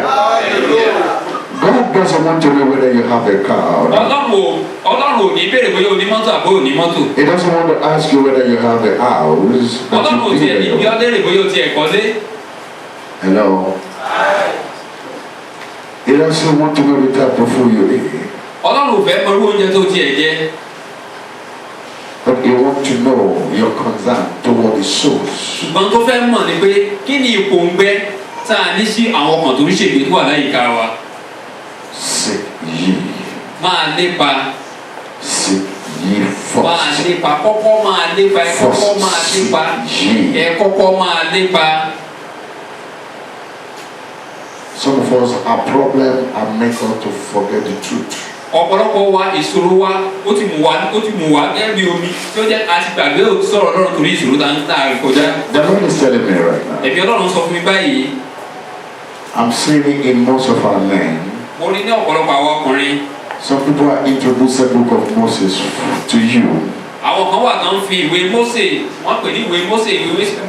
Speaker 1: God doesn't want to know whether you have a car or not.
Speaker 2: Ọlọ́run ò ní béèrè bóyá o ní mọ́tò àbó ò ní mọ́tò.
Speaker 1: He doesn't want to ask you whether you have a house that
Speaker 2: Ọlọ́run ò
Speaker 1: you
Speaker 2: tiẹ̀ ní
Speaker 1: live
Speaker 2: bí
Speaker 1: in.
Speaker 2: ọ léèrè bóyá o tiẹ̀ kọ́lé.
Speaker 1: Hello. He doesn't want to know the type of food you eat.
Speaker 2: Ọlọ́run ò fẹ́ mọ irú oúnjẹ tó tiẹ̀ jẹ.
Speaker 1: But he wants to know your concern toward the souls.
Speaker 2: Ṣùgbọ́n tó fẹ́ mọ̀ ni pé kí ni ipò ń gbẹ tá a ní sí àwọn ọkàn tó ń ṣègbè tó wà láyìíká wa.
Speaker 1: Seek ye.
Speaker 2: Máa lépa.
Speaker 1: Seek ye
Speaker 2: Máa
Speaker 1: first.
Speaker 2: lépa kọ́kọ́ máa lépa ẹ kọ́kọ́ máa lépa ẹ kọ́kọ́ máa lépa.
Speaker 1: Some of us, our problem are make us to forget the truth.
Speaker 2: Ọ̀pọ̀lọpọ̀ wa ìṣòro wa ó ti mú wa gẹ́gẹ́ bí omi tí ó jẹ́ àti gbàgbé sọ̀rọ̀ Ọlọ́run torí ìṣòro tá ń tà kọjá.
Speaker 1: The Lord is telling me right now.
Speaker 2: Ẹ̀mí Ọlọ́run sọ fún mi báyìí.
Speaker 1: I'm seeing it in most of our men.
Speaker 2: Mo rí ní ọ̀pọ̀lọpọ̀ àwọn ọkùnrin.
Speaker 1: Some people are introducing the book of Moses to you.
Speaker 2: Àwọn kan wà tán fi ìwé Mósè wọ́n pè ní ìwé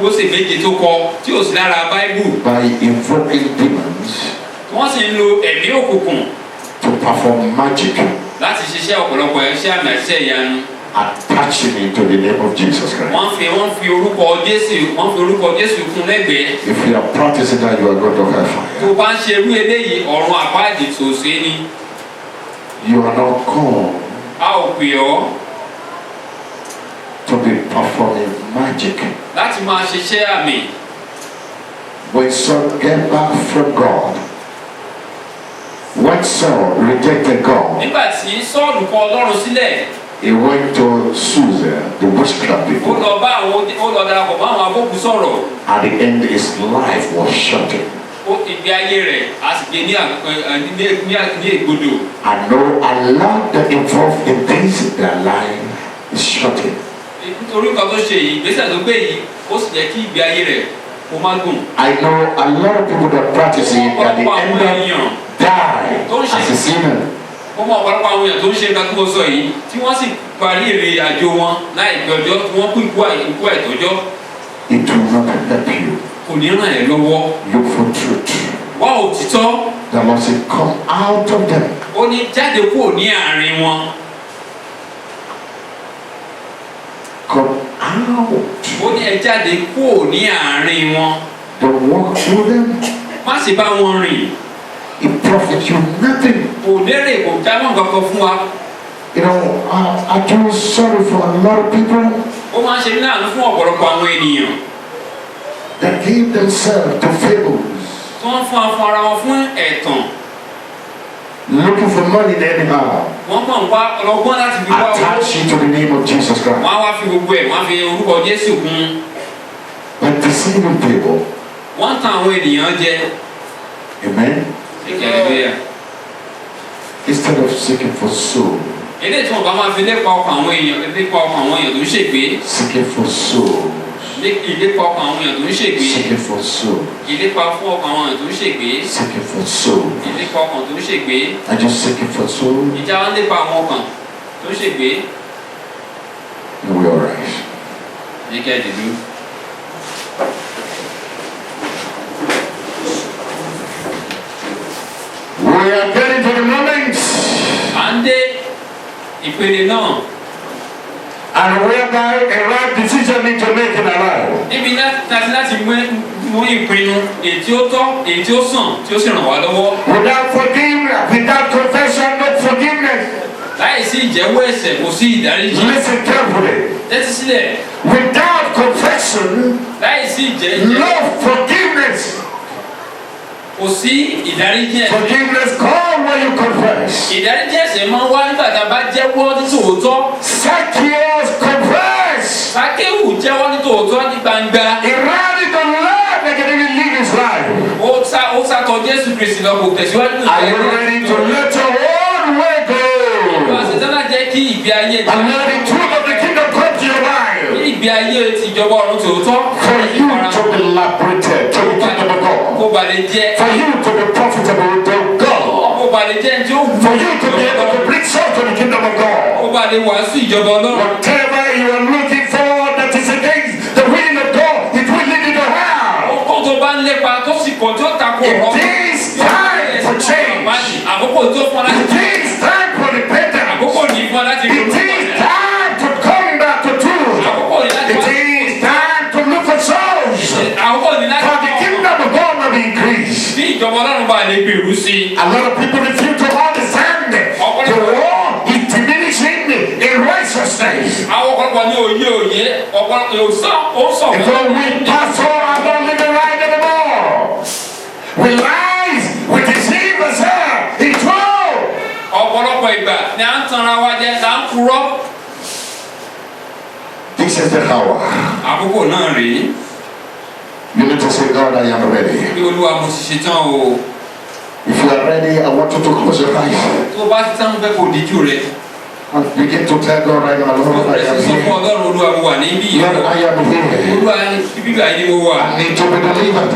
Speaker 2: Mósè méje tó kọ tí ò sí lára Báíbù.
Speaker 1: By invoking demons
Speaker 2: Wọ́n sì ń lo ẹ̀mí òkùnkùn
Speaker 1: to perform magic,
Speaker 2: láti ṣiṣẹ́ ọ̀pọ̀lọpọ̀ iṣẹ́ àmì àti iṣẹ́ ìyanu.
Speaker 1: attaching it to the name of Jesus Christ.
Speaker 2: Wọ́n fi orúkọ Jésù kún lẹ́gbẹ̀ẹ́.
Speaker 1: If you are practicing that, you are going to
Speaker 2: Tó
Speaker 1: hellfire.
Speaker 2: bá ń ṣe irú eléyìí ọ̀run àpáàdì tòṣe ni.
Speaker 1: You are not called
Speaker 2: A ò pè ọ́
Speaker 1: to be performing magic.
Speaker 2: láti máa ṣiṣẹ́ àmì.
Speaker 1: When Saul came back from God, when Saul rejected God,
Speaker 2: Nígbà tí Sọ́ọ̀lù kọ Ọlọ́run sílẹ̀,
Speaker 1: he went to Susa, the witchcraft
Speaker 2: ó
Speaker 1: people.
Speaker 2: lọ darapọ̀ mọ́ àwọn abókù sọ̀rọ̀.
Speaker 1: At the end, his life was shortened.
Speaker 2: Ìgbé ayé rẹ̀ a sì gbé ní ègbodò.
Speaker 1: I know a lot that involved in things, their life is shortened.
Speaker 2: Nítorí nǹkan tó ṣe yìí, ìgbésẹ̀ tó gbé yìí, ó sì jẹ́ kí ìgbé ayé rẹ̀ kó má gùn.
Speaker 1: I know a lot of people that practice it at the
Speaker 2: Ọ̀pọ̀lọpọ̀
Speaker 1: end
Speaker 2: àwọn
Speaker 1: of
Speaker 2: èèyàn
Speaker 1: die as a sinner.
Speaker 2: ó mọ ọ̀pọ̀lọpọ̀ àwọn èèyàn tó ń ṣe nǹkan tó mo sọ yìí tí wọ́n sì parí ìrìn àjò wọn láìpẹ́ ọjọ́ tí wọ́n kú ikú àìtọ́jọ́.
Speaker 1: It will not help you.
Speaker 2: Kò ní ràn ẹ́ lọ́wọ́.
Speaker 1: Look for truth.
Speaker 2: Wá òtítọ́.
Speaker 1: The Lord said, come out of them.
Speaker 2: Ó ní jáde kúrò ní àárín wọn.
Speaker 1: Come out.
Speaker 2: Ó ní ẹ jáde kúrò ní àárín wọn.
Speaker 1: Don't walk with them.
Speaker 2: Má sì bá wọn rìn.
Speaker 1: It profits you nothing.
Speaker 2: Kò lérè kò jámọ́ kankan fún wa.
Speaker 1: You know, I feel sorry for a lot of people
Speaker 2: Ó máa ń ṣe mí láàánú fún ọ̀pọ̀lọpọ̀ àwọn ènìyàn.
Speaker 1: that give themselves to fables,
Speaker 2: Tí wọ́n fún ara wọn fún ẹ̀tàn.
Speaker 1: looking for money anyhow.
Speaker 2: Wọ́n kàn wá ọlọ́gbọ́n láti fi wá owó.
Speaker 1: Attach it to the name of Jesus Christ.
Speaker 2: Wọ́n á wá fi gbogbo ẹ̀ wọ́n á fi orúkọ Jésù kún.
Speaker 1: But deceiving people.
Speaker 2: Wọ́n ń tan àwọn ènìyàn jẹ.
Speaker 1: Amen.
Speaker 2: Hallelujah.
Speaker 1: Instead of seeking for soul,
Speaker 2: Eléyìí tí wọ́n bá máa fi lépa ọkàn àwọn èèyàn tó ń ṣègbé.
Speaker 1: seeking for soul,
Speaker 2: Ìlépa ọkàn àwọn èèyàn tó ń ṣègbé.
Speaker 1: seeking for soul,
Speaker 2: Ìlépa fún ọkàn àwọn èèyàn tó ń ṣègbé.
Speaker 1: seeking for soul.
Speaker 2: Ìlépa ọkàn tó ń ṣègbé.
Speaker 1: Are you seeking for soul?
Speaker 2: Ìjà wa ń lépa àwọn ọkàn tó ń ṣègbé.
Speaker 1: You'll be alright.
Speaker 2: Ní kẹ́ẹ̀dìdú.
Speaker 1: We are getting to the moment.
Speaker 2: À ń dé ìpele náà.
Speaker 1: And whereby a right decision need to make in our life.
Speaker 2: Níbi láti mú ìpinnu èyí tí ó tọ́, èyí tí ó sàn, tí ó sì ràn wá lọ́wọ́.
Speaker 1: Without forgiveness, without confession, no forgiveness.
Speaker 2: Láì sí ìjẹ́wọ́ ẹ̀ṣẹ̀ kò sí ìdáríjì.
Speaker 1: Listen carefully.
Speaker 2: Tẹ́tí sílẹ̀.
Speaker 1: Without confession,
Speaker 2: Láì sí ìjẹ́jẹ́.
Speaker 1: no forgiveness.
Speaker 2: Kò sí ìdáríjì ẹ̀ṣẹ̀.
Speaker 1: Forgiveness come when you confess.
Speaker 2: Ìdáríjì ẹ̀ṣẹ̀ máa ń wá nígbà tá a bá jẹ́wọ́ ní tòótọ́.
Speaker 1: Zacchaeus confessed.
Speaker 2: Sákéwù jẹ́wọ́ ní tòótọ́ ní gbangba.
Speaker 1: He ran into life like he didn't live his life.
Speaker 2: Ó sátọ Jésù Kristi lọ kò tẹ̀síwájú ní
Speaker 1: Are you ready to let your own way go?
Speaker 2: Ìwà ṣetáná jẹ́ kí ìgbé ayé ti.
Speaker 1: And let the truth of the kingdom come to your life.
Speaker 2: Kí ìgbé ayé ti ìjọba ọ̀run tòótọ́.
Speaker 1: For you to be liberated to the kingdom of God.
Speaker 2: Kó ba lè jẹ́.
Speaker 1: For you to be profitable to God.
Speaker 2: Kó ba lè jẹ́ tí ó wù.
Speaker 1: For you to be able to bring souls to the kingdom of God.
Speaker 2: Kó ba lè wàásù ìjọba Ọlọ́run.
Speaker 1: Whatever you are looking for that is against the will of God, it will lead you to hell.
Speaker 2: Kó tó bá ń lépa tó sì kọ̀ tó takò ọ̀rọ̀.
Speaker 1: It is time for change.
Speaker 2: Àkókò tó fún ọ láti.
Speaker 1: It is time for repentance.
Speaker 2: Àkókò ní fún ọ láti.
Speaker 1: It is time to come back to truth.
Speaker 2: Àkókò ní láti.
Speaker 1: It is time to look for souls.
Speaker 2: Àkókò ní láti.
Speaker 1: For the kingdom of God will be increased.
Speaker 2: Bí ìjọba Ọlọ́run bá lè gbèrú sí i.
Speaker 1: A lot of people refuse to understand the war is diminishing in righteousness.
Speaker 2: Àwọn ọ̀pọ̀lọpọ̀ ní òye ọ̀pọ̀lọpọ̀ yóò sọ ó sọ.
Speaker 1: Because we pastor are not living right anymore. We lies, we deceive ourselves. It's true.
Speaker 2: Ọ̀pọ̀lọpọ̀ ìgbà ni à ń tanra wa jẹ, là ń purọ́.
Speaker 1: This is the hour.
Speaker 2: Àkókò náà rèé.
Speaker 1: You need to say, God, I am ready.
Speaker 2: Bí Olúwa mo ti ṣe tán o.
Speaker 1: If you are ready, I want you to close your eyes
Speaker 2: Tó o bá ti tán fẹ́ kó díjú rẹ̀.
Speaker 1: and begin to tell God right now,
Speaker 2: Ó
Speaker 1: Lord, I
Speaker 2: bẹ̀rẹ̀
Speaker 1: am
Speaker 2: sí sọ fún
Speaker 1: here.
Speaker 2: Ọlọ́run Olúwa mo wà níbí yìí.
Speaker 1: Lord, I am here.
Speaker 2: Olúwa ibi báyìí ni mo wà.
Speaker 1: I need to be delivered.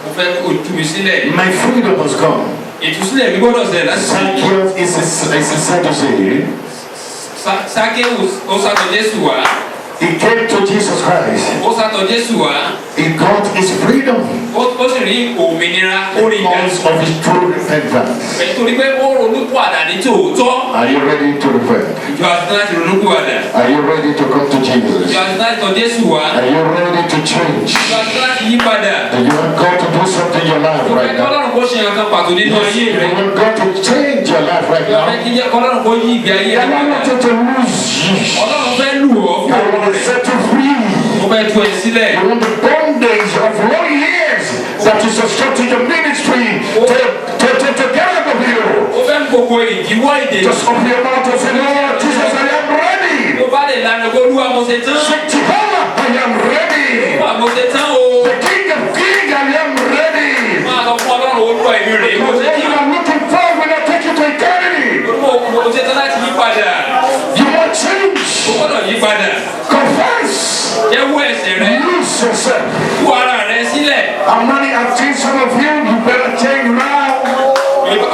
Speaker 2: Mo fẹ́ kó tú mi sílẹ̀.
Speaker 1: My freedom has come.
Speaker 2: Ìtúsílẹ̀ mi gbọ́dọ̀ ṣẹlẹ̀ láti sọ.
Speaker 1: Zacchaeus is a Sadducee.
Speaker 2: Sákéwù ó sátọ̀ Jésù wá.
Speaker 1: He came to Jesus Christ.
Speaker 2: Ó sátọ̀ Jésù wá.
Speaker 1: He got his freedom
Speaker 2: Ó sì rí òmìnira ó rí ìdá.
Speaker 1: because of his true repentance.
Speaker 2: Nítorí pé ó ronúkú àdá ní tòótọ́.
Speaker 1: Are you ready to repent?
Speaker 2: Ìjọ àti láti ronúkú àdá.
Speaker 1: Are you ready to come to Jesus?
Speaker 2: Ìjọ àti láti tọ̀ Jésù wá.
Speaker 1: Are you ready to change?
Speaker 2: Ìjọ àti láti yí padà.
Speaker 1: Do you want God to do something in your life right
Speaker 2: Ìjọ
Speaker 1: now?
Speaker 2: Ọlọ́run kó ṣe nǹkan pàtó nínú
Speaker 1: Yes,
Speaker 2: ayé
Speaker 1: you
Speaker 2: rẹ̀.
Speaker 1: want God to change your life right
Speaker 2: Ìjọ fẹ́
Speaker 1: now?
Speaker 2: kí Ọlọ́run kó yí ìgbé ayé
Speaker 1: I
Speaker 2: rẹ̀
Speaker 1: don't want
Speaker 2: padà.
Speaker 1: you to lose you.
Speaker 2: Ọlọ́run fẹ́ lù ọ́ fún
Speaker 1: I
Speaker 2: ọ̀rọ̀
Speaker 1: want to
Speaker 2: rẹ̀.
Speaker 1: set you free.
Speaker 2: Mo fẹ́ tú ẹ sílẹ̀.
Speaker 1: I want the bondage of long years that is obstructing your ministry to get out of you.
Speaker 2: Ó fẹ́ mú gbogbo ìdíwọ́ ìdè.
Speaker 1: Just open your mouth and say, Lord Jesus, I am ready.
Speaker 2: Tó bá lè lànà kó Olúwa mo ṣe tán.
Speaker 1: Say, Jehovah, I am ready.
Speaker 2: Olúwa mo ṣe tán o.
Speaker 1: The King of Kings, I am ready.
Speaker 2: Máa sọ fún Ọlọ́run Olúwa èmi rèé mo
Speaker 1: Because
Speaker 2: ṣe
Speaker 1: what you
Speaker 2: tán.
Speaker 1: are looking for will not take you to eternity.
Speaker 2: Mo ṣe tán láti yí padà.
Speaker 1: You want change?
Speaker 2: Ó gbọ́dọ̀ yí padà.
Speaker 1: Confess.
Speaker 2: Jẹ́wọ́ ẹ̀ṣẹ̀ rẹ.
Speaker 1: Lose yourself.
Speaker 2: Tú ara rẹ sílẹ̀.
Speaker 1: I'm money I've seen some of you. You better change now.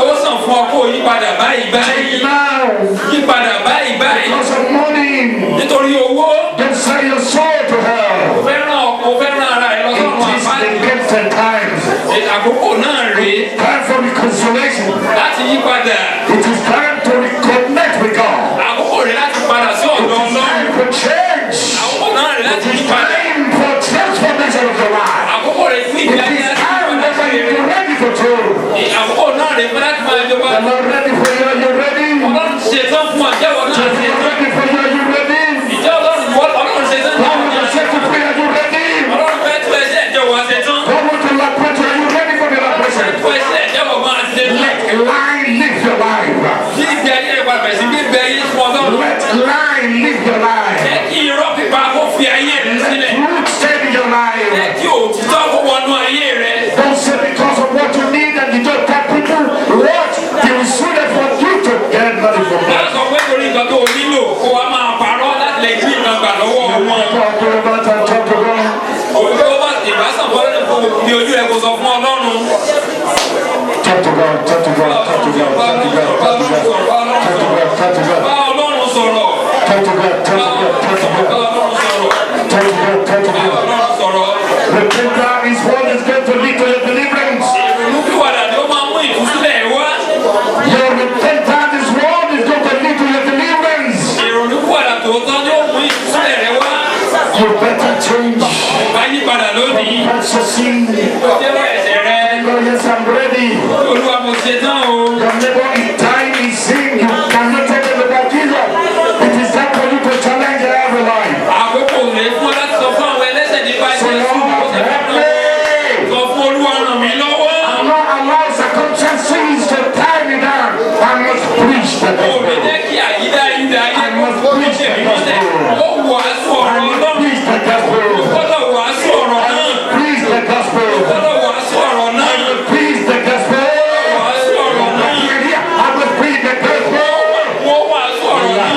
Speaker 2: Ó sàn fún ọ kó o yí padà báyìí báyìí.
Speaker 1: Change now.
Speaker 2: Yí padà báyìí báyìí.
Speaker 1: Because of money.
Speaker 2: Nítorí owó.
Speaker 1: Don't sell your soul to hell.
Speaker 2: Mo fẹ́ràn ara rẹ lọ sọ́run
Speaker 1: It is the
Speaker 2: àbáyé.
Speaker 1: gift and times.
Speaker 2: Àkókò náà rèé
Speaker 1: Time for reconciliation.
Speaker 2: láti yí padà.
Speaker 1: It is time to reconnect with God.
Speaker 2: Àkókò rèé láti padà sí
Speaker 1: It
Speaker 2: ọ̀dọ̀
Speaker 1: is
Speaker 2: Ọlọ́run.
Speaker 1: time for change.
Speaker 2: Àkókò náà rèé láti
Speaker 1: It
Speaker 2: yí
Speaker 1: is
Speaker 2: padà.
Speaker 1: time for transformation of your life.
Speaker 2: Àkókò rèé fún
Speaker 1: It
Speaker 2: ìgbé ayé
Speaker 1: is
Speaker 2: láti yí
Speaker 1: time
Speaker 2: padà sí
Speaker 1: whether
Speaker 2: rere.
Speaker 1: you're ready for truth.
Speaker 2: Àkókò náà rèé fún láti máa jọba.
Speaker 1: The Lord ready for you. Are you ready?
Speaker 2: Ọlọ́run ṣetán fún ọjọ́wọ́ náà
Speaker 1: The
Speaker 2: ṣe
Speaker 1: Lord
Speaker 2: tán.
Speaker 1: ready for you. Are you ready?
Speaker 2: Ìjọ Ọlọ́run ṣetán
Speaker 1: God
Speaker 2: náà.
Speaker 1: will set you free. Are you ready?
Speaker 2: Ọlọ́run fẹ́ tú ẹsẹ̀ ìjọwọ́ ṣetán.
Speaker 1: God will liberate you. Are you ready for the liberation?
Speaker 2: Tú ẹsẹ̀ ìjọwọ́ máa ṣe tán.
Speaker 1: Let lie live your life.
Speaker 2: Bí ìgbé ayé rẹ̀ padà sí gbígbé ayé fún Ọlọ́run.
Speaker 1: Let lie live your life.
Speaker 2: Jẹ́ kí irọ́ pípa kó fi ayé rẹ̀
Speaker 1: Let
Speaker 2: sílẹ̀.
Speaker 1: truth stay in your
Speaker 2: Jẹ́
Speaker 1: life.
Speaker 2: kí òtítọ́ kó wọnú ayé rẹ̀.
Speaker 1: Don't say because of what you need and you don't tell people what they will soon for you to get money from
Speaker 2: Wọ́n
Speaker 1: them.
Speaker 2: sọ pé torí nǹkan tó o nílò kó wa máa parọ́ láti lè gbé nǹkan gbà lọ́wọ́ wọn.
Speaker 1: Talk to God and talk to God.
Speaker 2: Òjò bá ìbásàn fọ́lẹ́ ní fún mi ojú ẹ̀ kó sọ fún Ọlọ́run.
Speaker 1: Talk to God. Talk to God. Talk to God. Talk to God. Talk to God. Talk to God. Talk to God.
Speaker 2: Bá Ọlọ́run sọ̀rọ̀.
Speaker 1: Talk to God. Talk to God. Talk to
Speaker 2: Bá
Speaker 1: God.
Speaker 2: Ọlọ́run sọ̀rọ̀.
Speaker 1: Talk to God. Talk to
Speaker 2: Bá
Speaker 1: God.
Speaker 2: Ọlọ́run sọ̀rọ̀.
Speaker 1: Repentance is what is going to lead to your deliverance.
Speaker 2: Ìrònúpìwàdà ni ó máa mú ìtúsílẹ̀ wá.
Speaker 1: You better change.
Speaker 2: Bá yí padà lónìí.
Speaker 1: Confess your sin.
Speaker 2: Ó jẹ́wọ́ ẹ̀ṣẹ̀ rẹ.
Speaker 1: God, yes, I'm ready.
Speaker 2: Olúwa mo ṣe tán o.
Speaker 1: Your neighbor is dying in sin. You cannot tell them about Jesus. It is time for you to challenge every life.
Speaker 2: Àkókò rẹ̀ fún ọ láti sọ fún àwọn ẹlẹ́ṣẹ̀ nípa
Speaker 1: So
Speaker 2: Jésù.
Speaker 1: Lord,
Speaker 2: Ó ṣe
Speaker 1: help
Speaker 2: fún
Speaker 1: me.
Speaker 2: ọ. Sọ fún Olúwa ràn mí lọ́wọ́.
Speaker 1: I'm not allow circumstances to tie me down. I must preach the
Speaker 2: Ó lè
Speaker 1: gospel.
Speaker 2: jẹ́ kí àyídá ayé kó ṣe mí mọ́lẹ̀. Ó wàásù
Speaker 1: I
Speaker 2: ọ̀rọ̀
Speaker 1: must
Speaker 2: Ọlọ́run.
Speaker 1: preach the gospel.
Speaker 2: Gbọ́dọ̀ wàásù ọ̀rọ̀ náà.
Speaker 1: Preach the gospel.
Speaker 2: Gbọ́dọ̀ wàásù ọ̀rọ̀ náà.
Speaker 1: Preach the gospel.
Speaker 2: Wàásù ọ̀rọ̀ náà.
Speaker 1: I will preach the gospel.
Speaker 2: Wọ́n wàásù ọ̀rọ̀ náà.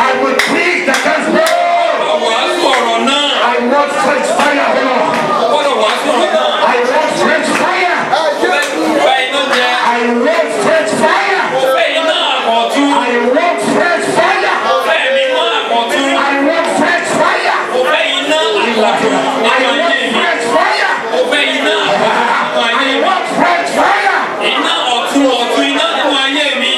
Speaker 1: I will preach the gospel.
Speaker 2: Wàásù ọ̀rọ̀ náà.
Speaker 1: I want fresh fire, Lord.
Speaker 2: Gbọ́dọ̀ wàásù ọ̀rọ̀ náà.
Speaker 1: I want fresh fire.
Speaker 2: Gba iná jẹ.
Speaker 1: I want fresh fire.
Speaker 2: Mo fẹ́ iná àkọ́tún.
Speaker 1: I want fresh fire.
Speaker 2: Mo fẹ́ mímọ́ àkọ́tún.
Speaker 1: I want fresh fire.
Speaker 2: Mo fẹ́ iná àkọ́tún nínú
Speaker 1: I
Speaker 2: ayé
Speaker 1: want
Speaker 2: mi.
Speaker 1: fresh fire.
Speaker 2: Mo fẹ́ iná àkọ́tún nínú ayé
Speaker 1: I
Speaker 2: mi.
Speaker 1: want fresh fire.
Speaker 2: Iná ọ̀tún iná nínú ayé mi.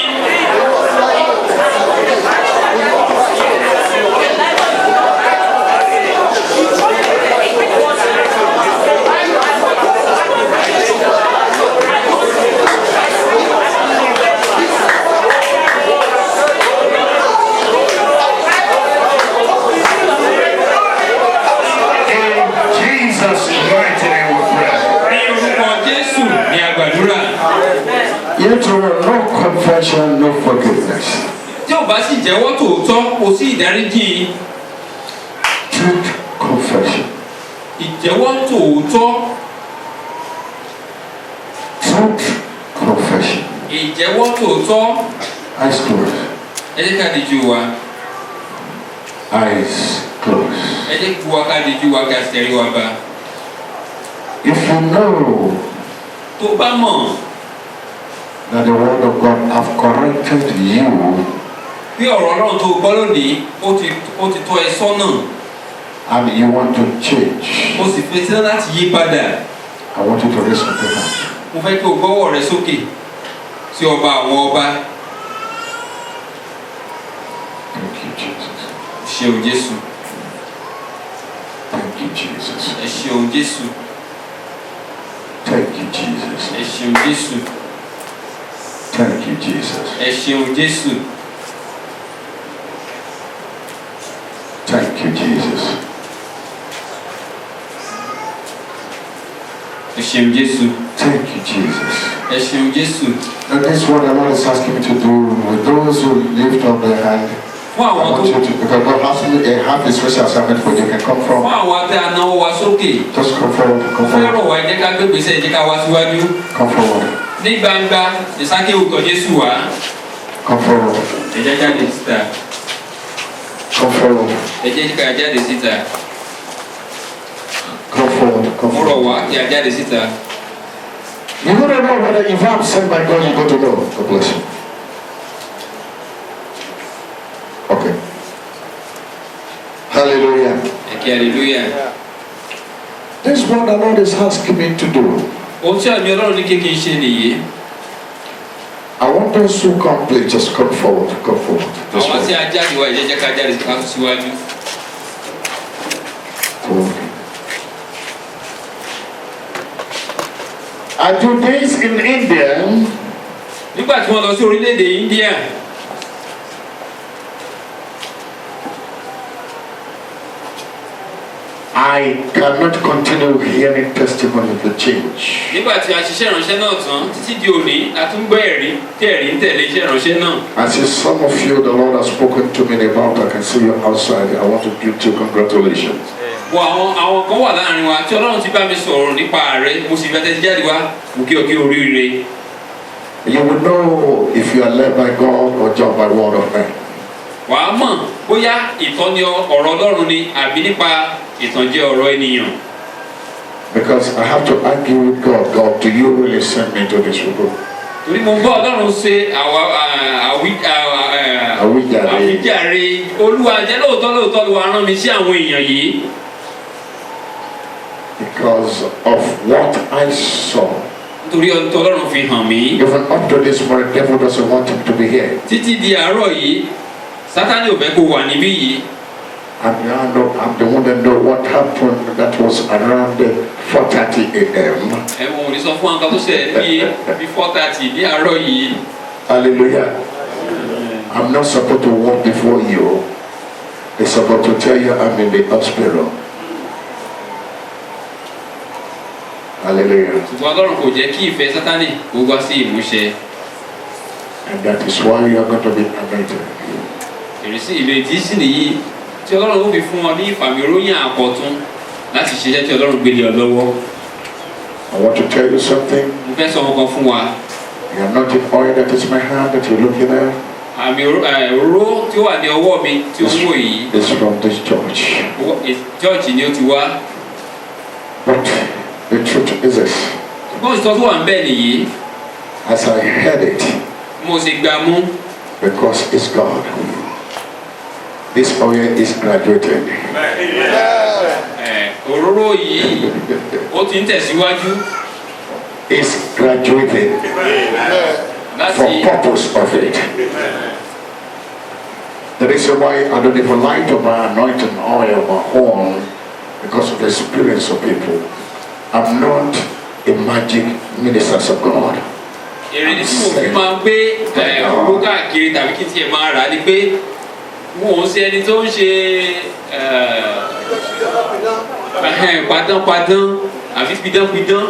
Speaker 1: In Jesus' mighty name we pray.
Speaker 2: Ní orúkọ Jésù ni a gbàdúrà.
Speaker 1: Yet no confession, no forgiveness.
Speaker 2: Tí o bá sì jẹ́wọ́ tòótọ́, kò sí ìdáríjì.
Speaker 1: Truth confession.
Speaker 2: Ìjẹ́wọ́ tòótọ́.
Speaker 1: Truth confession.
Speaker 2: Ìjẹ́wọ́ tòótọ́.
Speaker 1: Eyes closed.
Speaker 2: Ẹ jẹ́ ká dijú wa.
Speaker 1: Eyes closed.
Speaker 2: Ẹ jẹ́ kí wa ká dijú wa ká sẹ́rí wa bá.
Speaker 1: If you know
Speaker 2: Tó bá mọ̀
Speaker 1: that the word of God have corrected you
Speaker 2: bí ọ̀rọ̀ Ọlọ́run tó gbọ́ lónìí, ó ti tọ́ ẹ sọ́nà.
Speaker 1: and you want to change,
Speaker 2: Mo sì fetí láti yí padà.
Speaker 1: I want you to raise up your hand.
Speaker 2: Mo fẹ́ kí o gbọ́wọ́ rẹ sókè sí ọba àwọn ọba.
Speaker 1: Thank you, Jesus.
Speaker 2: Ṣeun Jésù.
Speaker 1: Thank you, Jesus.
Speaker 2: Ẹ ṣeun Jésù.
Speaker 1: Thank you, Jesus.
Speaker 2: Ẹ ṣeun Jésù.
Speaker 1: Thank you, Jesus.
Speaker 2: Ẹ ṣeun Jésù.
Speaker 1: Thank you, Jesus.
Speaker 2: Ẹ ṣeun Jésù.
Speaker 1: Thank you, Jesus.
Speaker 2: Ẹ ṣeun Jésù.
Speaker 1: And this is what the Lord is asking me to do with those who lift up their hand.
Speaker 2: Fún
Speaker 1: I
Speaker 2: àwọn
Speaker 1: want you to, because God has a special assignment for you. You can come
Speaker 2: fún
Speaker 1: from,
Speaker 2: àwọn tí a náwó wa sókè.
Speaker 1: just come forward, come
Speaker 2: Fẹ́ràn
Speaker 1: forward,
Speaker 2: wa ẹ jẹ́ ká gbé gbèsè ẹ jẹ́ ká wá síwájú.
Speaker 1: come forward,
Speaker 2: Ní gbangba, ìsákéwù tọ̀ Jésù wá.
Speaker 1: come forward,
Speaker 2: Ẹ jẹ́ jáde síta.
Speaker 1: come forward,
Speaker 2: Ẹ jẹ́ ká jáde síta.
Speaker 1: come forward, come
Speaker 2: Mo rọ̀
Speaker 1: forward.
Speaker 2: wá kí a jáde síta.
Speaker 1: You don't know whether if I'm sent by God, you got to know. God bless you. Okay. Hallelujah.
Speaker 2: Ẹ kí hallelujah.
Speaker 1: This is what the Lord is asking me to do.
Speaker 2: Ohun tí àmì Ọlọ́run ní kékeré ṣe nìyí.
Speaker 1: I want those who come, please just come forward, come forward. Just
Speaker 2: Àwọn tí
Speaker 1: forward.
Speaker 2: a jáde wá ẹ jẹ́ ká jáde ká tún síwájú.
Speaker 1: Forward. I do this in India.
Speaker 2: Nígbà tí wọ́n lọ sí orílẹ̀-èdè India,
Speaker 1: I cannot continue hearing testimony of the change.
Speaker 2: nígbà tí a ṣiṣẹ́ ìránṣẹ́ náà tán títí di òní a tún gbọ́ ẹ̀rí tí ẹ̀rí ń tẹ̀lé iṣẹ́ ìránṣẹ́ náà.
Speaker 1: I see some of you, the Lord has spoken to me about. I can see you outside. I want to give you congratulations.
Speaker 2: Wọ àwọn kan wà láàrin wa tí Ọlọ́run ti bá mi sọ̀rọ̀ nípa rẹ̀ mo sì fẹ́ tẹ́tí jáde wá mo kí o kí oríire.
Speaker 1: You will know if you are led by God or just by word of man.
Speaker 2: Wàá mọ̀ bóyá ìtọ́ni ọ̀rọ̀ Ọlọ́run ni àbí nípa ìtànjẹ ọ̀rọ̀ ènìyàn.
Speaker 1: Because I have to argue with God. God, do you really send me to this people?
Speaker 2: Torí mo gbọ́ Ọlọ́run ṣe àwíjàre Olúwa jẹ́ lóòótọ́ ló wá rán mi sí àwọn èèyàn yìí.
Speaker 1: Because of what I saw.
Speaker 2: Nítorí Ọlọ́run fi hàn mí.
Speaker 1: Even up to this morning, the devil doesn't want him to be here.
Speaker 2: Títí di àárọ̀ yìí Sátánì ò fẹ́ kó wà níbí yìí.
Speaker 1: And I know I'm the one that know what happened. That was around 4:30 a.m.
Speaker 2: ẹ̀wọ̀n ò ní sọ fún àwọn kan tó ṣẹlẹ̀ bí 4:30 ní àárọ̀ yìí.
Speaker 1: Hallelujah. I'm not supposed to walk before you. It's about to tell you I'm in the hospital. Hallelujah.
Speaker 2: ṣùgbọ́n ọlọ́run kò jẹ́ kí ìfẹ́ sátánì kó wá sí ìmúṣẹ.
Speaker 1: And that is why you are going to be anointed.
Speaker 2: ìrísí ìlú ìdí sí nìyí tí ọlọ́run ó fi fún ọ ní ìfàmìróyìn àkọ́tún láti ṣiṣẹ́ tí ọlọ́run gbélé ọ lọ́wọ́.
Speaker 1: I want to tell you something.
Speaker 2: mo fẹ́ sọ ọkàn fún wa.
Speaker 1: You are not in oil that is my hand that you're looking at.
Speaker 2: àmì òróró tí ó wà ní ọwọ́ mi tí ó ń wò yìí.
Speaker 1: It's from this church.
Speaker 2: chọ́ọ̀chì ni ó ti wá.
Speaker 1: But the truth is this.
Speaker 2: ṣùgbọ́n òṣìṣẹ́ tó wà ń bẹ̀ nìyí.
Speaker 1: As I heard it,
Speaker 2: mo sì gbà mú.
Speaker 1: because it's God. This oil is graduating.
Speaker 2: òróró yìí ó ti ń tẹ̀síwájú.
Speaker 1: It's graduating for purpose of it. The reason why I don't even like to buy anointing oil or horn because of the experience of people. I'm not a magic minister of God.
Speaker 2: èrè ní tí mo fi máa ń gbé òróró káàkiri tàbí kí n tiẹ̀ máa rà á ni pé wọn ò ṣe ẹni tó ń ṣe padánpadán àbí pidánpidán.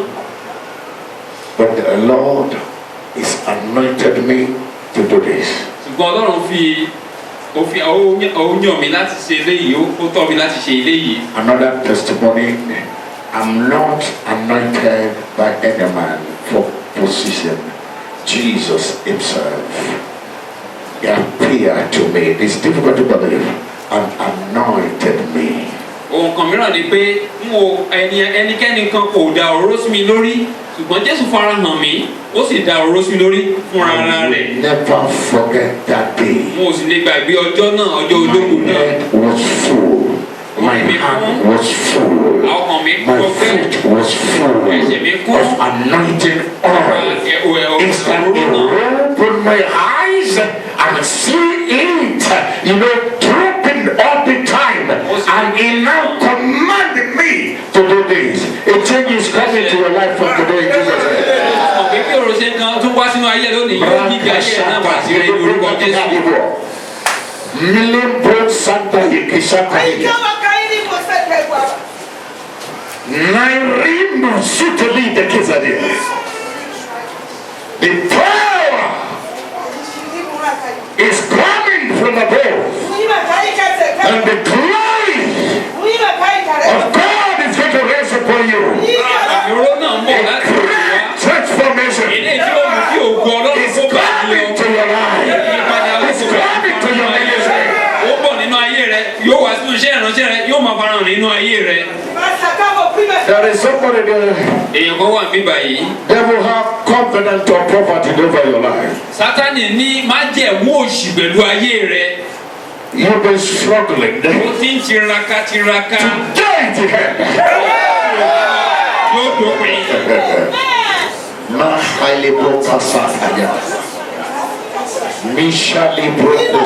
Speaker 1: But the Lord is anointed me to do this.
Speaker 2: ṣùgbọ́n ọlọ́run ó yàn mí láti ṣe eléyìí ó tọ́ mi láti ṣe eléyìí.
Speaker 1: Another testimony, I'm not anointed by any man for position. Jesus himself. He appeared to me. It's difficult to believe. And anointed me.
Speaker 2: ohun kan mìíràn ni pé ẹnikẹ́ni kan kò da òróró sí mi lórí ṣùgbọ́n Jésù fara hàn mí ó sì da òróró sí mi lórí fúnra ara rẹ̀.
Speaker 1: Never forget that day.
Speaker 2: mo sì lè gbàgbé ọjọ́ náà ọjọ́ ológun
Speaker 1: My
Speaker 2: náà.
Speaker 1: head was full. My hand was full. My feet was full of anointing oil. Instantly opened my eyes and see it, dropping all the time. And he now commanded me to do this. A change is coming to your life from today in Jesus' name.
Speaker 2: ọ̀pẹ̀ bí ọ̀rọ̀ ṣe kan tó wá sínú ayé lónìí yóò ní ìgbà ayé náà wá sí rẹ̀ lórúkọ Jésù.
Speaker 1: Milimbo Santa Ikisaka. Nairimu Suteli the Kizadi. The power is coming from above. And the glory of God is going to rest upon you.
Speaker 2: àbúrò náà ń bọ̀ láti wá.
Speaker 1: Transformation
Speaker 2: ilé tí ó mú kí ògo ọlọ́run
Speaker 1: is
Speaker 2: kó bá yọ.
Speaker 1: coming to your life. It's coming to your ministry.
Speaker 2: ó bọ̀ nínú ayé rẹ yóò wá sínú iṣẹ́ ìránṣẹ́ rẹ yóò máa farahàn nínú ayé rẹ.
Speaker 1: There is somebody there.
Speaker 2: èèyàn kan wà níbí báyìí.
Speaker 1: Devil have covenant of property over your life.
Speaker 2: Sátánì ní májẹ̀mú òṣì pẹ̀lú ayé rẹ.
Speaker 1: You've been struggling.
Speaker 2: ó ti ń tiraka.
Speaker 1: Today to hell.
Speaker 2: yóò dópin.
Speaker 1: Ma highly broke Pasataya. Misha libro the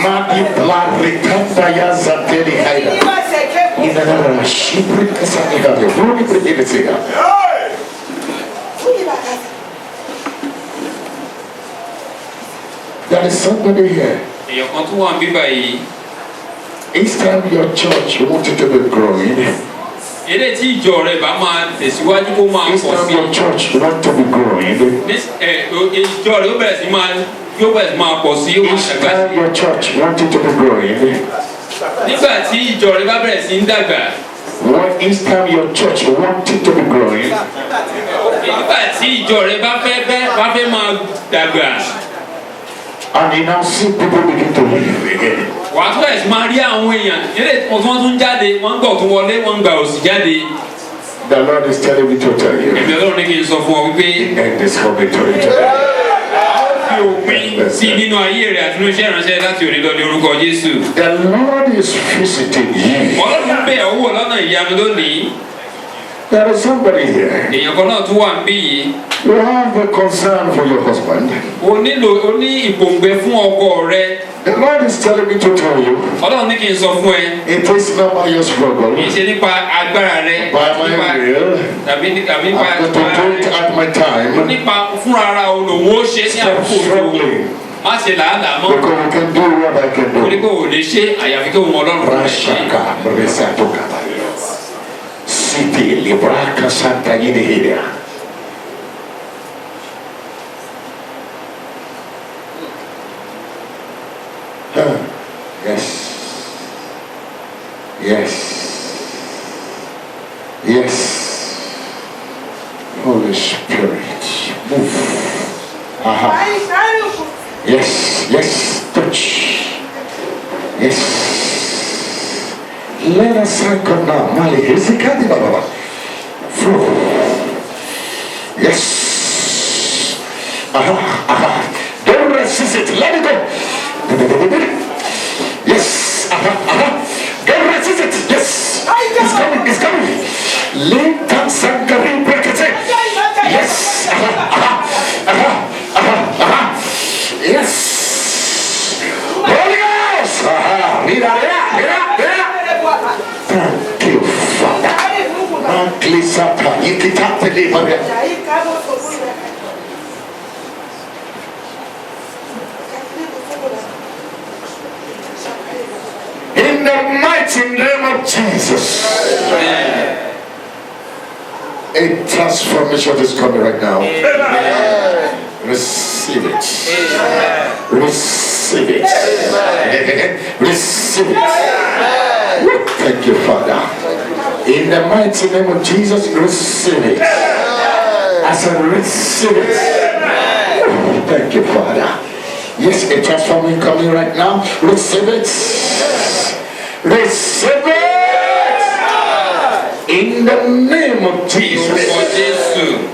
Speaker 1: Madi Blarikanda Yazateli Haida. In another shipwreck Kasaniga, the Runi Predictia. There is somebody here.
Speaker 2: èèyàn kan tó wà níbí báyìí.
Speaker 1: Each time your church wanted to be growing,
Speaker 2: eré tí ìjọ rẹ bá máa tẹ̀síwájú kó máa
Speaker 1: each
Speaker 2: pọ̀
Speaker 1: time
Speaker 2: sí.
Speaker 1: your church want to be growing,
Speaker 2: ìjọ rẹ yóò bẹ̀rẹ̀ sí máa pọ̀ sí yóò máa
Speaker 1: each
Speaker 2: dàgbà sí.
Speaker 1: time your church wanted to be growing,
Speaker 2: nígbà tí ìjọ rẹ bá bẹ̀rẹ̀ sí ń dàgbà.
Speaker 1: each time your church wanted to be growing,
Speaker 2: nígbà tí ìjọ rẹ bá fẹ́ máa dàgbà.
Speaker 1: and you now see people begin to leave again.
Speaker 2: wàá tó ẹ̀sìn máa rí àwọn èèyàn eré ọ̀tún tún jáde wọ́n ń gbà ọ̀tún wọlé wọ́n ń gbà òsì jáde.
Speaker 1: The Lord is telling me to tell you,
Speaker 2: ẹ̀mí ọlọ́run ní kí n sọ fún ọ wípé
Speaker 1: end is coming to you today.
Speaker 2: fi òpin sí nínú ayé rẹ àti nínú iṣẹ́ ìránṣẹ́ láti òní lọ ní orúkọ Jésù.
Speaker 1: The Lord is visiting you.
Speaker 2: ọlọ́run bẹ̀ ọ́ wò lọ́nà ìyanu lónìí.
Speaker 1: There is somebody here.
Speaker 2: èèyàn kan náà tún wà níbí yìí.
Speaker 1: You have a concern for your husband.
Speaker 2: o ní ìpòǹgbẹ fún ọkọ rẹ.
Speaker 1: The Lord is telling me to tell you.
Speaker 2: Ọlọ́run ní kí n sọ fún ẹ.
Speaker 1: It is not by your struggle.
Speaker 2: kì í ṣe nípa agbára rẹ.
Speaker 1: By my will.
Speaker 2: tàbí nípa
Speaker 1: I'm going to do it at my time.
Speaker 2: nípa fúnra ara olówó ṣe ní
Speaker 1: Stop
Speaker 2: àkókò
Speaker 1: struggling.
Speaker 2: má ṣe làálàá mọ́.
Speaker 1: Because we can do what I can
Speaker 2: torí
Speaker 1: do.
Speaker 2: pé ò lè ṣe àyàfi kí òun Ọlọ́run fún ẹ ṣe.
Speaker 1: Rashaka, Bresato Kabaya. City, Libraka, Santa Yidihidia. Yes. Yes. Yes. Holy Spirit, move. Aha. Yes. Yes. Touch. Yes. Let us come now. Mali, Hesikadi Baba. Flow. Yes. Aha. Aha. Don't resist it. Let it go. Yes. Aha. Don't resist it. Yes. It's coming. It's coming. Leta Sankari Brekete. Yes. Aha. Yes. Holy Ghost. Aha. Mira. Thank you, Father. Anklisata. Ikitate Libaria. In the mighty name of Jesus. A transformation is coming right now. Receive it. Receive it. Receive it. Thank you, Father. In the mighty name of Jesus, receive it. I said, receive it. Thank you, Father. Yes, a transformation coming right now. Receive it. Receive it. In the name of Jesus.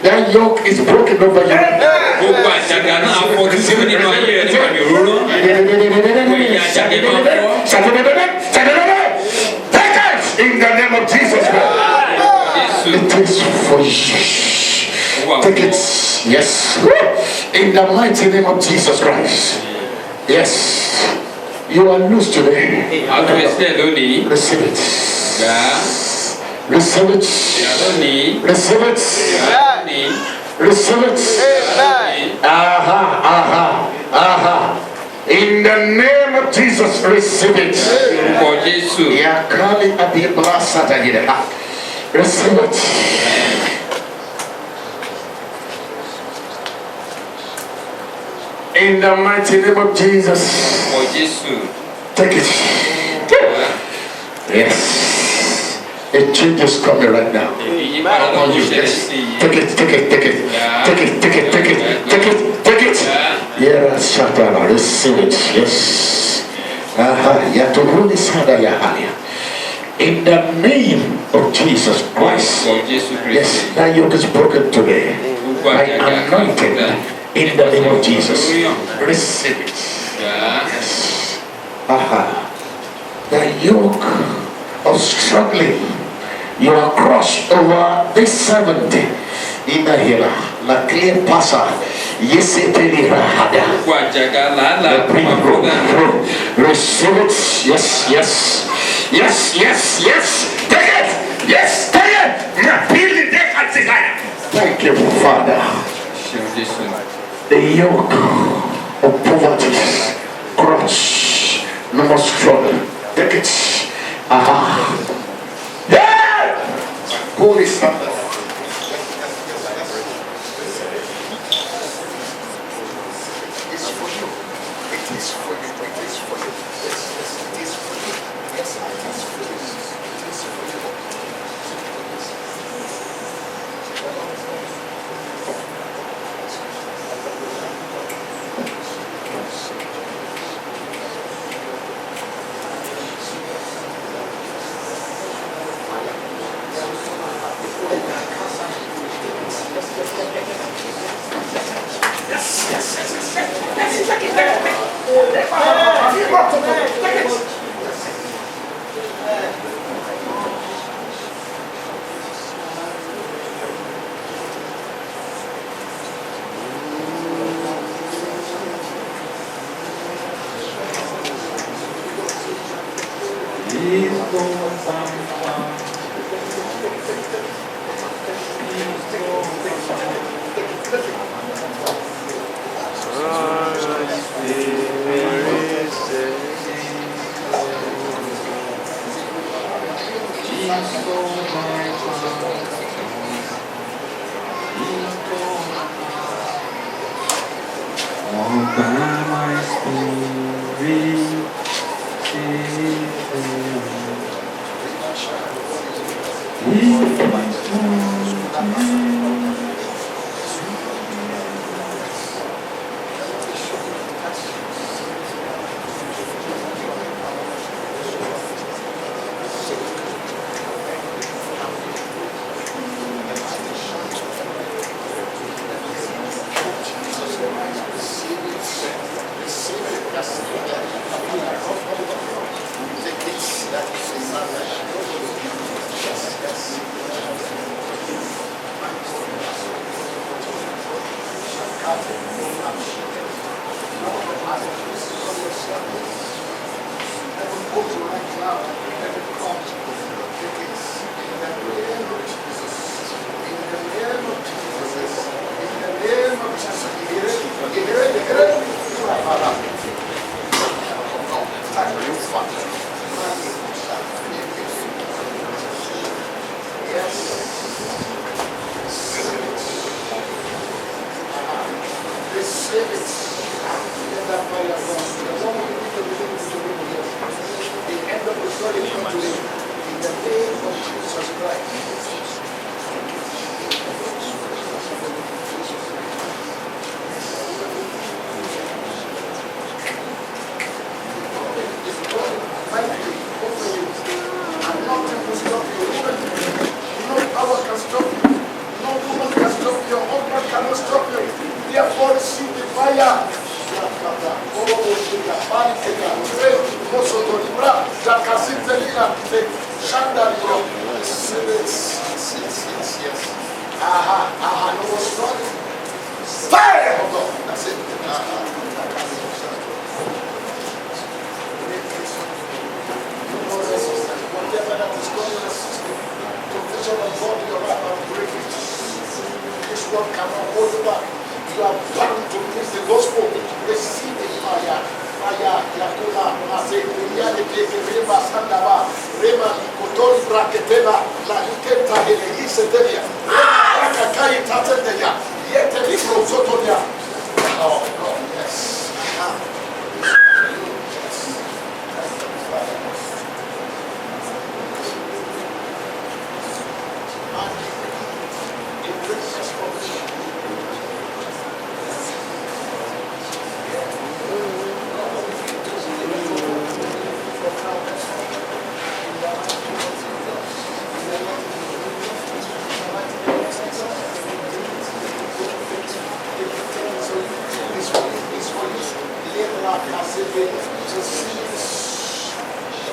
Speaker 1: That yoke is broken over you.
Speaker 2: gbogbo àjàgà náà fọ́ títí nínú ayé rẹ nípa mi òróró.
Speaker 1: Take it in the name of Jesus. It is for you. Take it. Yes. In the mighty name of Jesus Christ. Yes. You are loose today. Receive it. Receive it. Receive it. Receive it. Aha. In the name of Jesus, receive it. Receive it. In the mighty name of Jesus. Take it. Yes. A change is coming right now. On you. Yes. Take it. Yes, Shatana, receive it. Yes. Yatuhuni Sada Yahaya. In the name of Jesus Christ. Yes, that yoke is broken today. By anointing. In the name of Jesus. Receive it. Yes. The yoke of struggling. You are crushed over this 70 in the hill. La clear passa. Yes, it is Rahada. Receive it. Yes. Take it. Yes, take it. Thank you, Father. The yoke of poverty, crush, no more struggle. Take it. Yeah! Holy Spirit. It's for you. It is for you. It is for you. Yes, it is for you. Yes, it is for you. It is for you.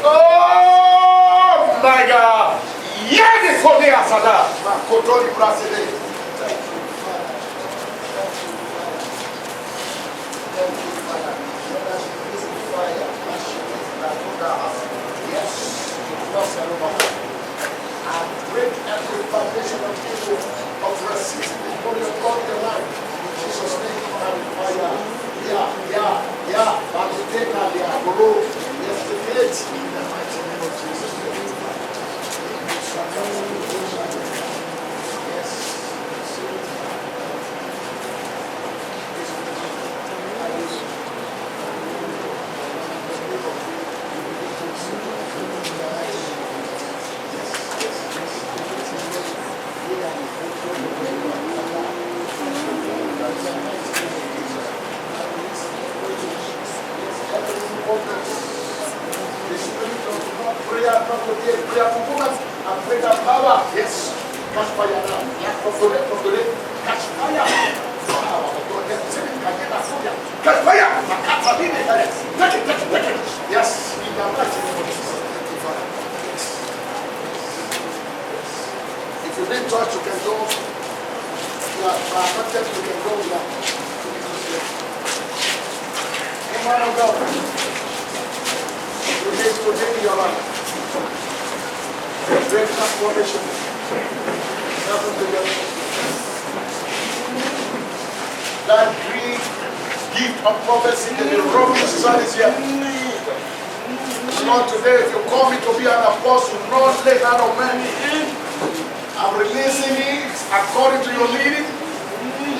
Speaker 1: Oh my God! Yeni kone asada. Kotori brasile. Yes. I break every foundation of evil of resisting the body of God in your life. In Jesus' name, fire. Yeah. Baduteka, yeah. Guru. Yes, the gate. In the mighty name of Jesus. Prayer performance and prayer power. Yes. Catch fire now. Catch fire. Catch fire. Take it. Yes. In the mighty name of Jesus. If you need church, you can go. You can go now. Come on, God. You need to live your life. Great transformation. That great gift of prophecy that the promised son is here. Lord, today if you call me to be an apostle, not let out of man. I'm releasing it according to your leading.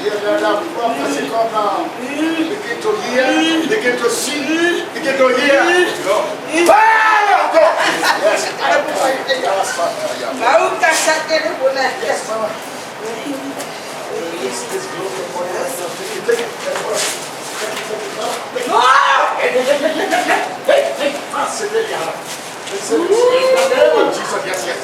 Speaker 1: Hear that prophecy come now. Begin to hear, begin to see, begin to hear. Fire of God. Yes. Yes, Mama. Release this glory upon you right now. Take it. Jesus. Yes.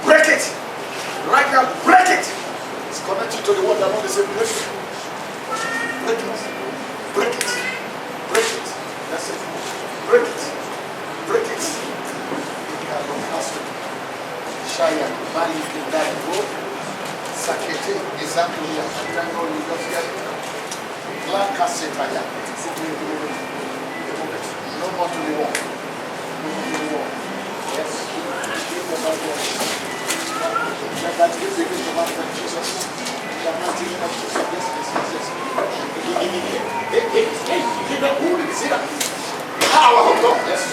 Speaker 1: Break it. Right now, break it. It's connected to the word that want to say break it. Break it. That's it. Break it. Shaya, Mali, Kindai, Sakete, Izakuya, Tango, Lugosia, Blanca Setaya. No more to the war. Yes. That is the gift of our Jesus. The mighty name of Jesus. Yes. See that? Power of God. Yes.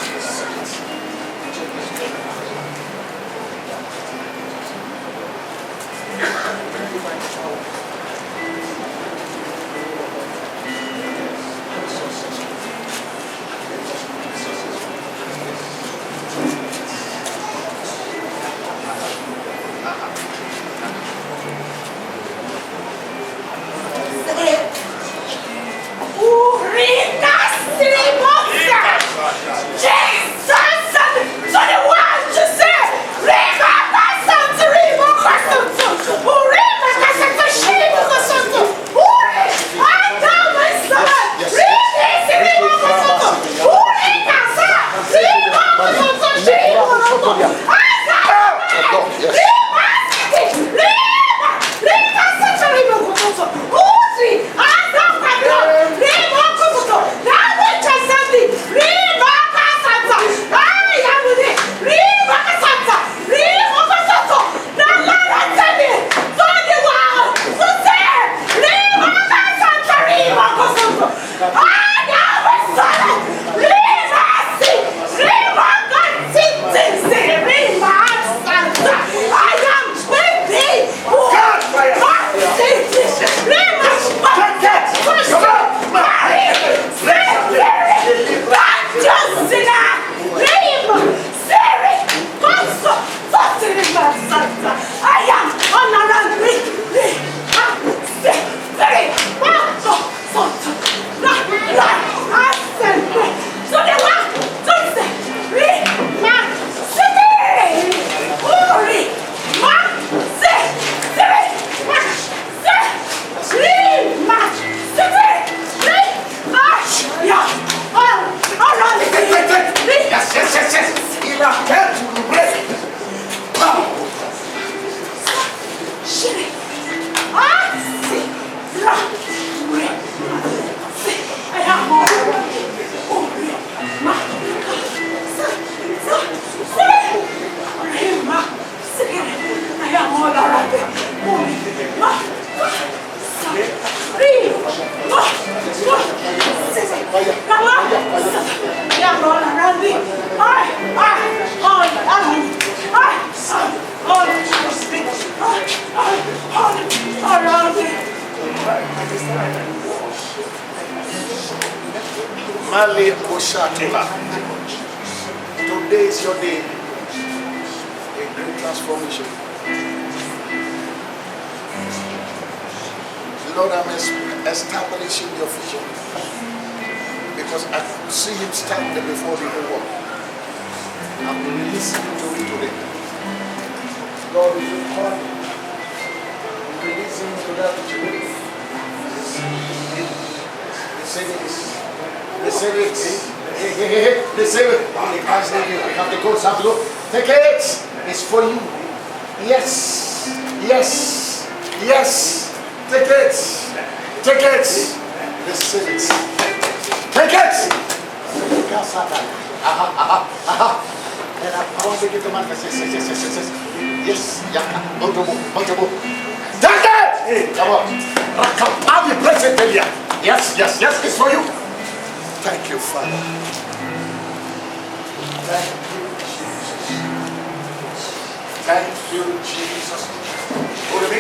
Speaker 1: Male Koshatela. Today is your day. A great transformation. Lord, I'm establishing your vision. Because I could see him standing before the whole world. I'm releasing you to it today. Lord, if you call me, They say, oh, the car's not here. I have to go. Have to go. Take it. It's for you. Yes. Yes. Yes. Take it. Take it. Receive it. Take it. And I want to give the man. Yes. Yeah. Multiple. Take it. Come on. Have you blessed Delia? Yes. It's for you. Thank you, Father. Thank you, Jesus. Hold me.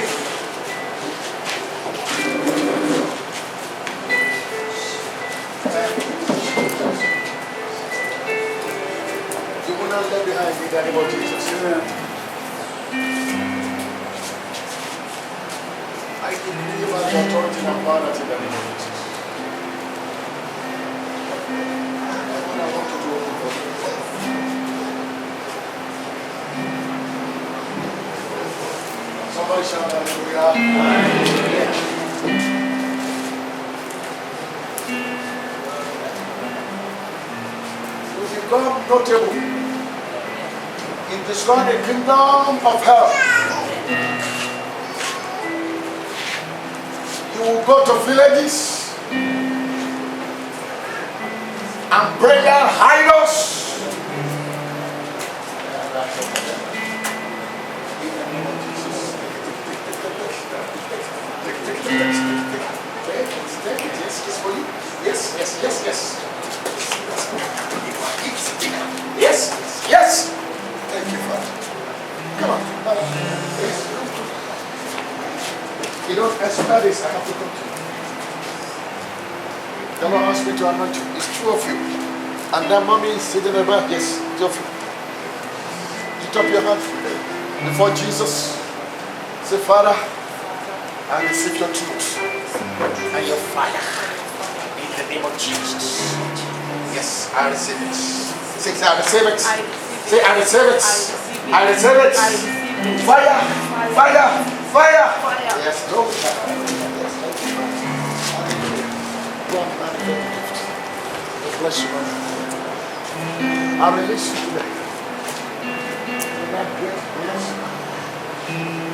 Speaker 1: You will not let behind me in the name of Jesus. I decree by the authority and power in the name of Jesus. I want to do it for you. Somebody shout hallelujah. You become notable in destroying the kingdom of hell. You will go to villages and bring down idols. It's for you. Yes. Thank you, Father. Come on. You don't expect this. I have to come to you. The Lord asked me to anoint you. It's two of you. And that mommy is sitting about. Yes, two of you. Lift up your hand before Jesus. Say, Father, I receive your truth and your fire in the name of Jesus. Yes, I receive it. Say, I receive it. Say, I receive it. I receive it. Fire. Yes, go. God bless you, man. I release you today. In that great blessing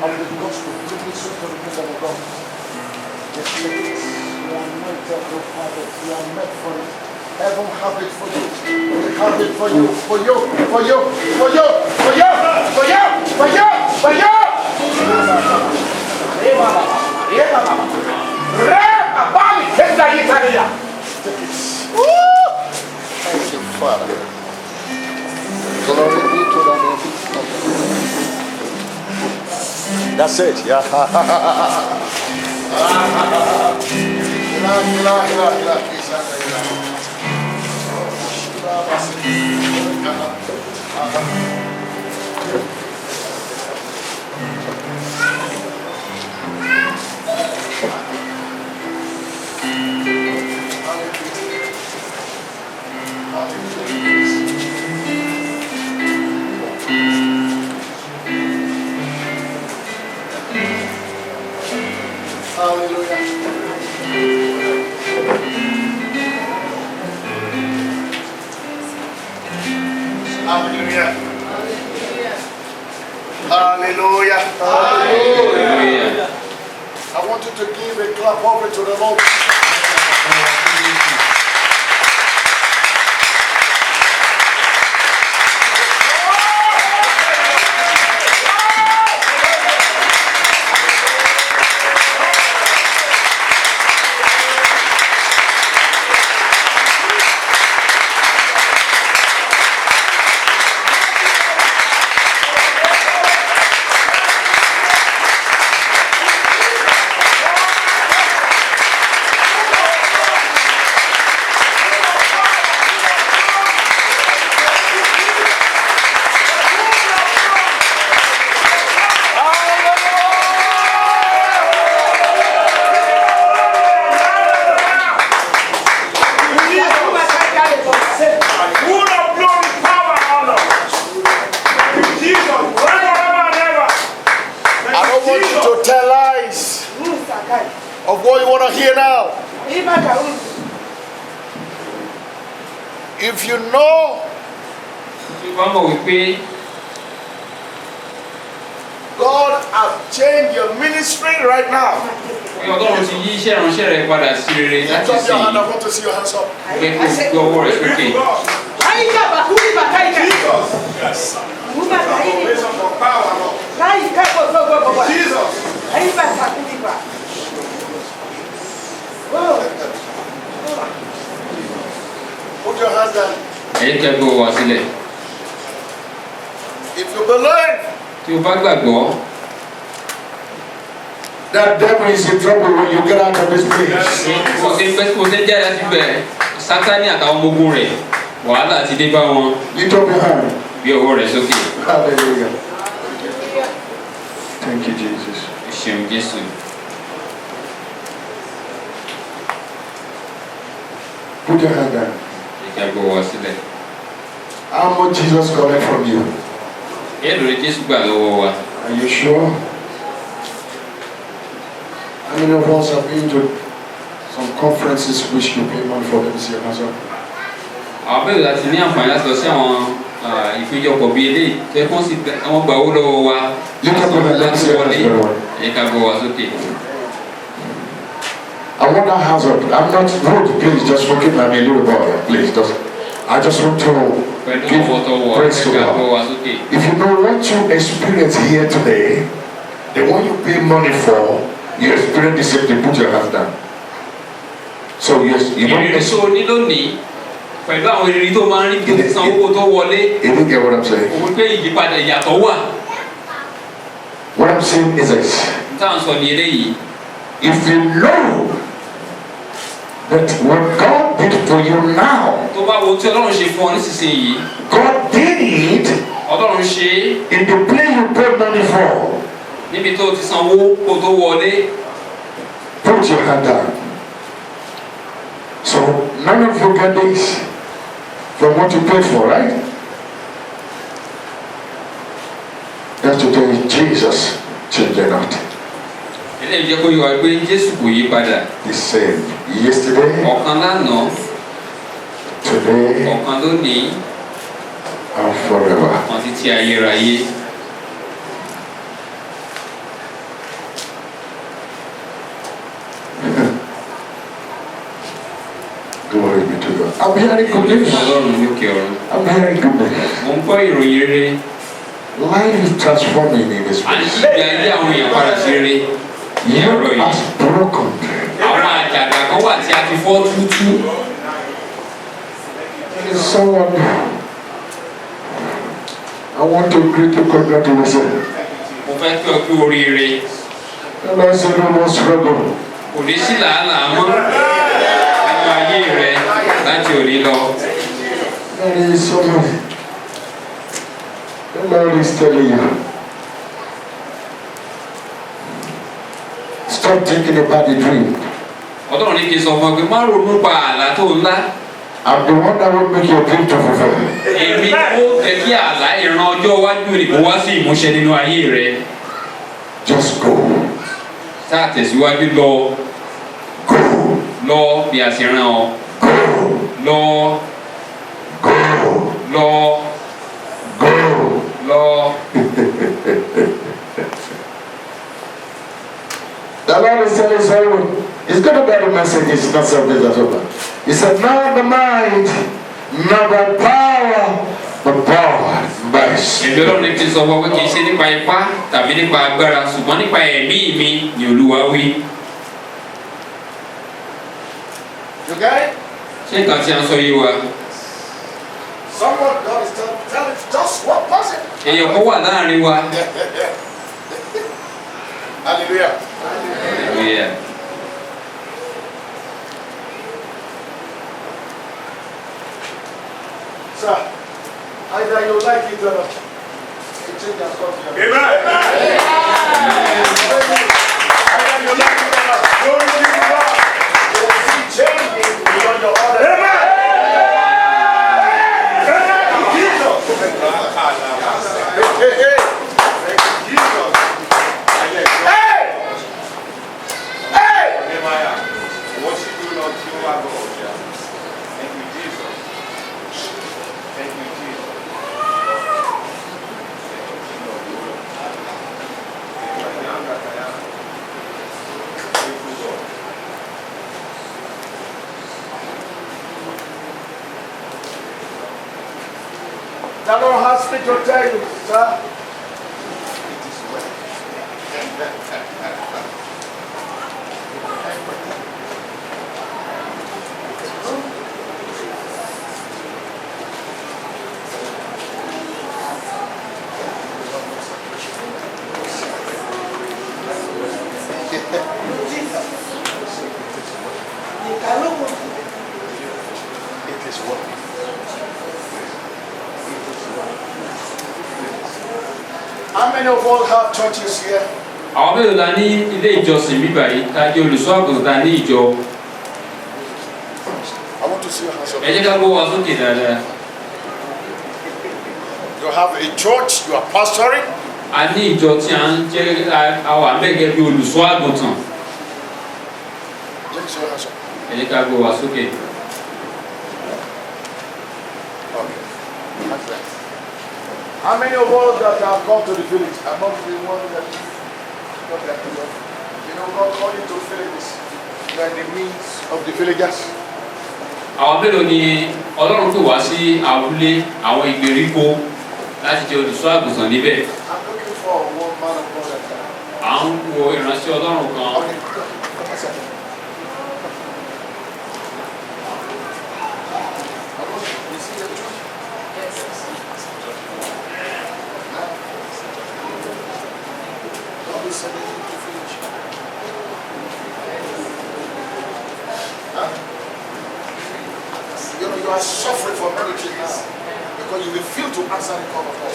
Speaker 1: of the gospel, bring me so to the kingdom of God. Yes, ladies, you are not there, no Father. You are meant for it. Heaven have it for you. We have it for you. For you. Thank you, Father. Glory be to the name of God. That's it. Yeah. Hallelujah. Hallelujah. Hallelujah. Hallelujah. I want you to give a clap over to the Lord. Of what you want to hear now. If you know
Speaker 2: tí wọ́n mọ̀ wípé
Speaker 1: God has changed your ministry right now,
Speaker 2: Ọlọ́run ti yí iṣẹ́ ìránṣẹ́ rẹ̀ padà sí rere
Speaker 1: lift
Speaker 2: láti
Speaker 1: up
Speaker 2: sí
Speaker 1: your hand. I want to see your hands up.
Speaker 2: pé kó gbé ọwọ́ rẹ̀ sókè.
Speaker 3: Aika bakuri bakaika.
Speaker 1: Jesus.
Speaker 3: Muma kaini.
Speaker 1: Reason for power, Lord.
Speaker 3: Kaika go.
Speaker 1: Jesus.
Speaker 3: Aiba bakuri ba. Oh.
Speaker 1: Put your hands down.
Speaker 2: Ẹ̀yin kẹ́ gbé ọwọ́ wá sílẹ̀.
Speaker 1: If you believe
Speaker 2: Tí o bá gbàgbọ́
Speaker 1: that devil is in trouble when you get out of this place,
Speaker 2: kò sí jáde láti bẹ̀ Sátánì àtàwọn ọmọ ogun rẹ̀ wàhálà ti dé bá wọn.
Speaker 1: lift up your hand.
Speaker 2: Gbé ọwọ́ rẹ̀ sókè.
Speaker 1: Hallelujah. Thank you, Jesus.
Speaker 2: Ẹ ṣeun Jésù.
Speaker 1: Put your hand down.
Speaker 2: Ẹ̀yin kẹ́ gbé ọwọ́ wá sílẹ̀.
Speaker 1: How much Jesus collect from you?
Speaker 2: Èló ni Jésù gbà lọ́wọ́ wa?
Speaker 1: Are you sure? How many of us have been to some conferences which you pay money for? Let me see your hands up.
Speaker 2: Àwọn bẹ́ẹ̀ láti ní àǹfààní láti lọ sí àwọn ìpéjọpọ̀ bíi eléyìí tó yẹ kó sì wọ́n gbà owó lọ́wọ́ wa láti wọlé. Ẹ̀yin ká gbé ọwọ́ wá sókè.
Speaker 1: I want that hands up. I'm not rude. Please just look at me. I'm a little boy. Please just. I just want to
Speaker 2: Pẹ̀lú
Speaker 1: give
Speaker 2: ọwọ́ tọwọ́
Speaker 1: praise to
Speaker 2: ẹ̀yin ká gbé ọwọ́
Speaker 1: God.
Speaker 2: wá sókè.
Speaker 1: If you know what you experience here today, the one you pay money for, you experience the same thing. Put your hands down. So yes, you
Speaker 2: Ìrírí
Speaker 1: don't.
Speaker 2: tó ní lónìí pẹ̀lú àwọn ìrírí tó máa ń rí tó ti san owó tó wọlé.
Speaker 1: You didn't get what I'm saying.
Speaker 2: Òun pé ìyípadà ìyàtọ̀ wà.
Speaker 1: What I'm saying is this.
Speaker 2: Táwọn sọ ní eléyìí.
Speaker 1: If you know that what God did for you now,
Speaker 2: Tó bá wo tí Ọlọ́run ṣe fún ọ nísinsìnyí.
Speaker 1: God did it
Speaker 2: Ọlọ́run ṣe é
Speaker 1: in the place you paid money for.
Speaker 2: níbi tó ti san owó kó tó wọlé.
Speaker 1: Put your hand down. So none of you get this from what you paid for, right? That's to tell you, Jesus changed it not.
Speaker 2: Eléyìí jẹ́ kó yé wa pé Jésù kò yí padà.
Speaker 1: The same yesterday,
Speaker 2: Ọ̀kan lánàá,
Speaker 1: today,
Speaker 2: ọ̀kan lónìí,
Speaker 1: and forever.
Speaker 2: ọ̀kan títí ayérayé.
Speaker 1: Glory be to God. I'm hearing good news.
Speaker 2: Ọlọ́run lókè ọ̀run.
Speaker 1: I'm hearing good news.
Speaker 2: Mo ń gbọ́ ìròyìn rere.
Speaker 1: Life is transforming in this
Speaker 2: À ń
Speaker 1: place.
Speaker 2: ṣí ìgbé ayé àwọn èèyàn padà sí rere. Ní ọ̀rọ̀
Speaker 1: You
Speaker 2: yìí.
Speaker 1: has broken.
Speaker 2: Àwọn àjàgà kan wà tí a ti fọ́ túútú.
Speaker 1: There is someone. I want to greet you, congratulations.
Speaker 2: Mo fẹ́ kí ọ kú oríire.
Speaker 1: The Lord said no more struggle.
Speaker 2: Kò ní sí làálàá mọ́ nínú ayé rẹ láti òní lọ.
Speaker 1: There is someone. The Lord is telling you. Stop thinking about the dream.
Speaker 2: Ọlọ́run ní kí n sọ fún ọ pé má ronú pa àlá tó ńlá.
Speaker 1: I'm the one that will make your dream to fulfill.
Speaker 2: Èmi ó jẹ́ kí àlá ìran ọjọ́ iwájú rẹ̀ kó wá sí ìmúṣẹ nínú ayé rẹ.
Speaker 1: Just go.
Speaker 2: Sáà tẹ̀síwájú lọ
Speaker 1: Go.
Speaker 2: lọ bí a ṣe rán ọ.
Speaker 1: Go.
Speaker 2: Lọ
Speaker 1: Go.
Speaker 2: lọ
Speaker 1: Go.
Speaker 2: lọ.
Speaker 1: The Lord is telling someone, it's going to be the message, it's not something that's over. He said, not the mind, not the power, but power, mercy.
Speaker 2: Ẹ̀mí Ọlọ́run ní kí n sọ fún ọ pé kì í ṣe nípa ipá tàbí nípa agbára ṣùgbọ́n nípa ẹ̀mí mi ni Olúwa wí.
Speaker 1: You get it?
Speaker 2: Ṣé nǹkan tí a ń sọ yé wa?
Speaker 1: Someone, God is telling just one person.
Speaker 2: Èèyàn kan wà láàrin wa.
Speaker 1: Hallelujah.
Speaker 2: Hallelujah.
Speaker 1: Sir, either you like it or not, you change your stuff here.
Speaker 4: Amen.
Speaker 1: Either you like it or not, glory be to God. You will see changes beyond your order.
Speaker 4: Amen.
Speaker 1: Jesus. Hey, hey.
Speaker 4: Jesus.
Speaker 1: Hey! Hey!
Speaker 4: Worship you, Lord Jehovah God. Thank you, Jesus.
Speaker 1: to tell you, sir. It is well. How many of all have churches here?
Speaker 2: àwọn mélòó la ní ilé ìjọsìn bíbá yìí tá a jẹ́ olùṣọ́ àgùntàn tá a ní ìjọ.
Speaker 1: I want to see your hands up.
Speaker 2: ẹ jẹ́ ká gbọ́ wa sókè dáadáa.
Speaker 1: You have a church, you are pastoring.
Speaker 2: a ní ìjọ tí a ń jẹ́ àwọn àmẹ́gẹ́ bí olùṣọ́ àgùntàn.
Speaker 1: Let me see your hands up.
Speaker 2: ẹ jẹ́ ká gbọ́ wa sókè.
Speaker 1: Okay. That's right. How many of us that have come to the village are not the one that got that job? You know, God called you to villages. You are the means of the villagers.
Speaker 2: àwọn mélòó ni ọlọ́run tó wá sí abúlé àwọn ìgbèríko láti jẹ́ olùṣọ́ àgùntàn níbẹ̀.
Speaker 1: I'm looking for one man of God at time.
Speaker 2: à ń wo ìránṣẹ́ ọlọ́run kan.
Speaker 1: Okay, come a second. You see your church? Don't be sending you to village. Huh? You know, you are suffering for many things now because you refuse to answer the call of God.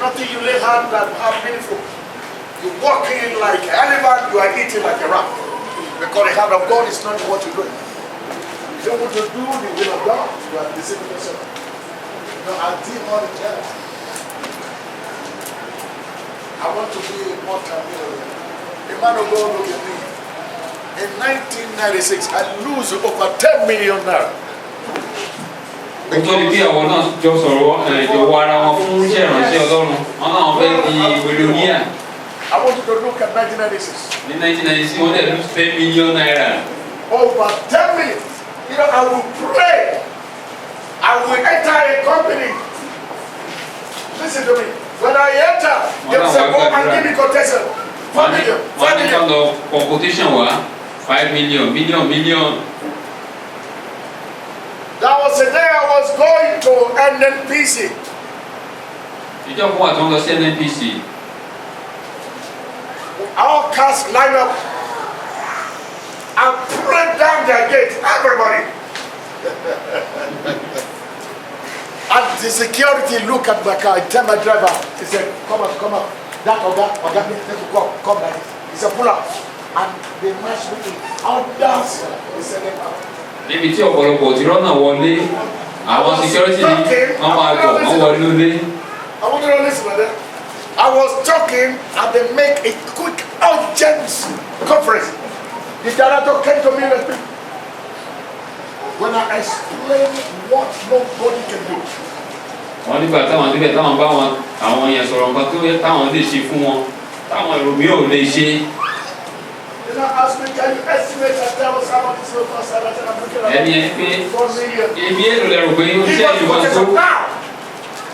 Speaker 1: Nothing you lay hand that have meaningful. You walk in like an elephant, you are eating like a rat. Because the hand of God is not what you're doing. You don't want to do the will of God, you are deceiving yourself. You know, I did all the time. I want to be a multi-millionaire. A man of God look at me. In 1996, I lose over 10 million naira.
Speaker 2: nítorí bí àwọn náà jọ sọ̀rọ̀ ìjọwọ́ ara wọn fún iṣẹ́ ìránṣẹ́ ọlọ́run wọn náà fẹ́ di mílíọ̀nìyà.
Speaker 1: I want you to look at 1996.
Speaker 2: ní 1996 wọ́n dẹ̀ lose 10 million naira.
Speaker 1: Over 10 million. You know, I will pray. I will enter a company. Listen to me. When I enter, they will say, go and give me quotation. 4 million. 5
Speaker 2: wọ́n ní ká
Speaker 1: million.
Speaker 2: lọ competition wá 5 million million.
Speaker 1: That was the day I was going to NNPC.
Speaker 2: ìjọ kan wà tó ń lọ sí NNPC.
Speaker 1: Our cars line up and pray down their gate. Everybody. And the security look at my car. I tell my driver, he said, come up, come up. That or that, let me come like this. He said, pull up. And they match me in. I'll dance. He said, they come.
Speaker 2: níbi tí ọ̀pọ̀lọpọ̀ ti rọ́nà wọlé àwọn security ní wọ́n máa gbọ̀ wọ́n wọlé lé.
Speaker 1: I want you to listen to that. I was talking and they make a quick urgent conference. The director came to me and said, when I explain what nobody can do.
Speaker 2: wọ́n nígbà táwọn débẹ̀ táwọn bá wọn àwọn yẹn sọ̀rọ̀ nǹkan tó yẹ táwọn lè ṣe fún wọn táwọn èrò mi ò lè ṣe.
Speaker 1: You know, ask me, can you estimate and tell us how much this will cost? I said, I'm looking at
Speaker 2: ẹni ẹni pé
Speaker 1: 4 million.
Speaker 2: ebi èrò lẹ́rù pé ó
Speaker 1: Give
Speaker 2: ṣe
Speaker 1: us the
Speaker 2: ìwọ̀n tó
Speaker 1: quotation now.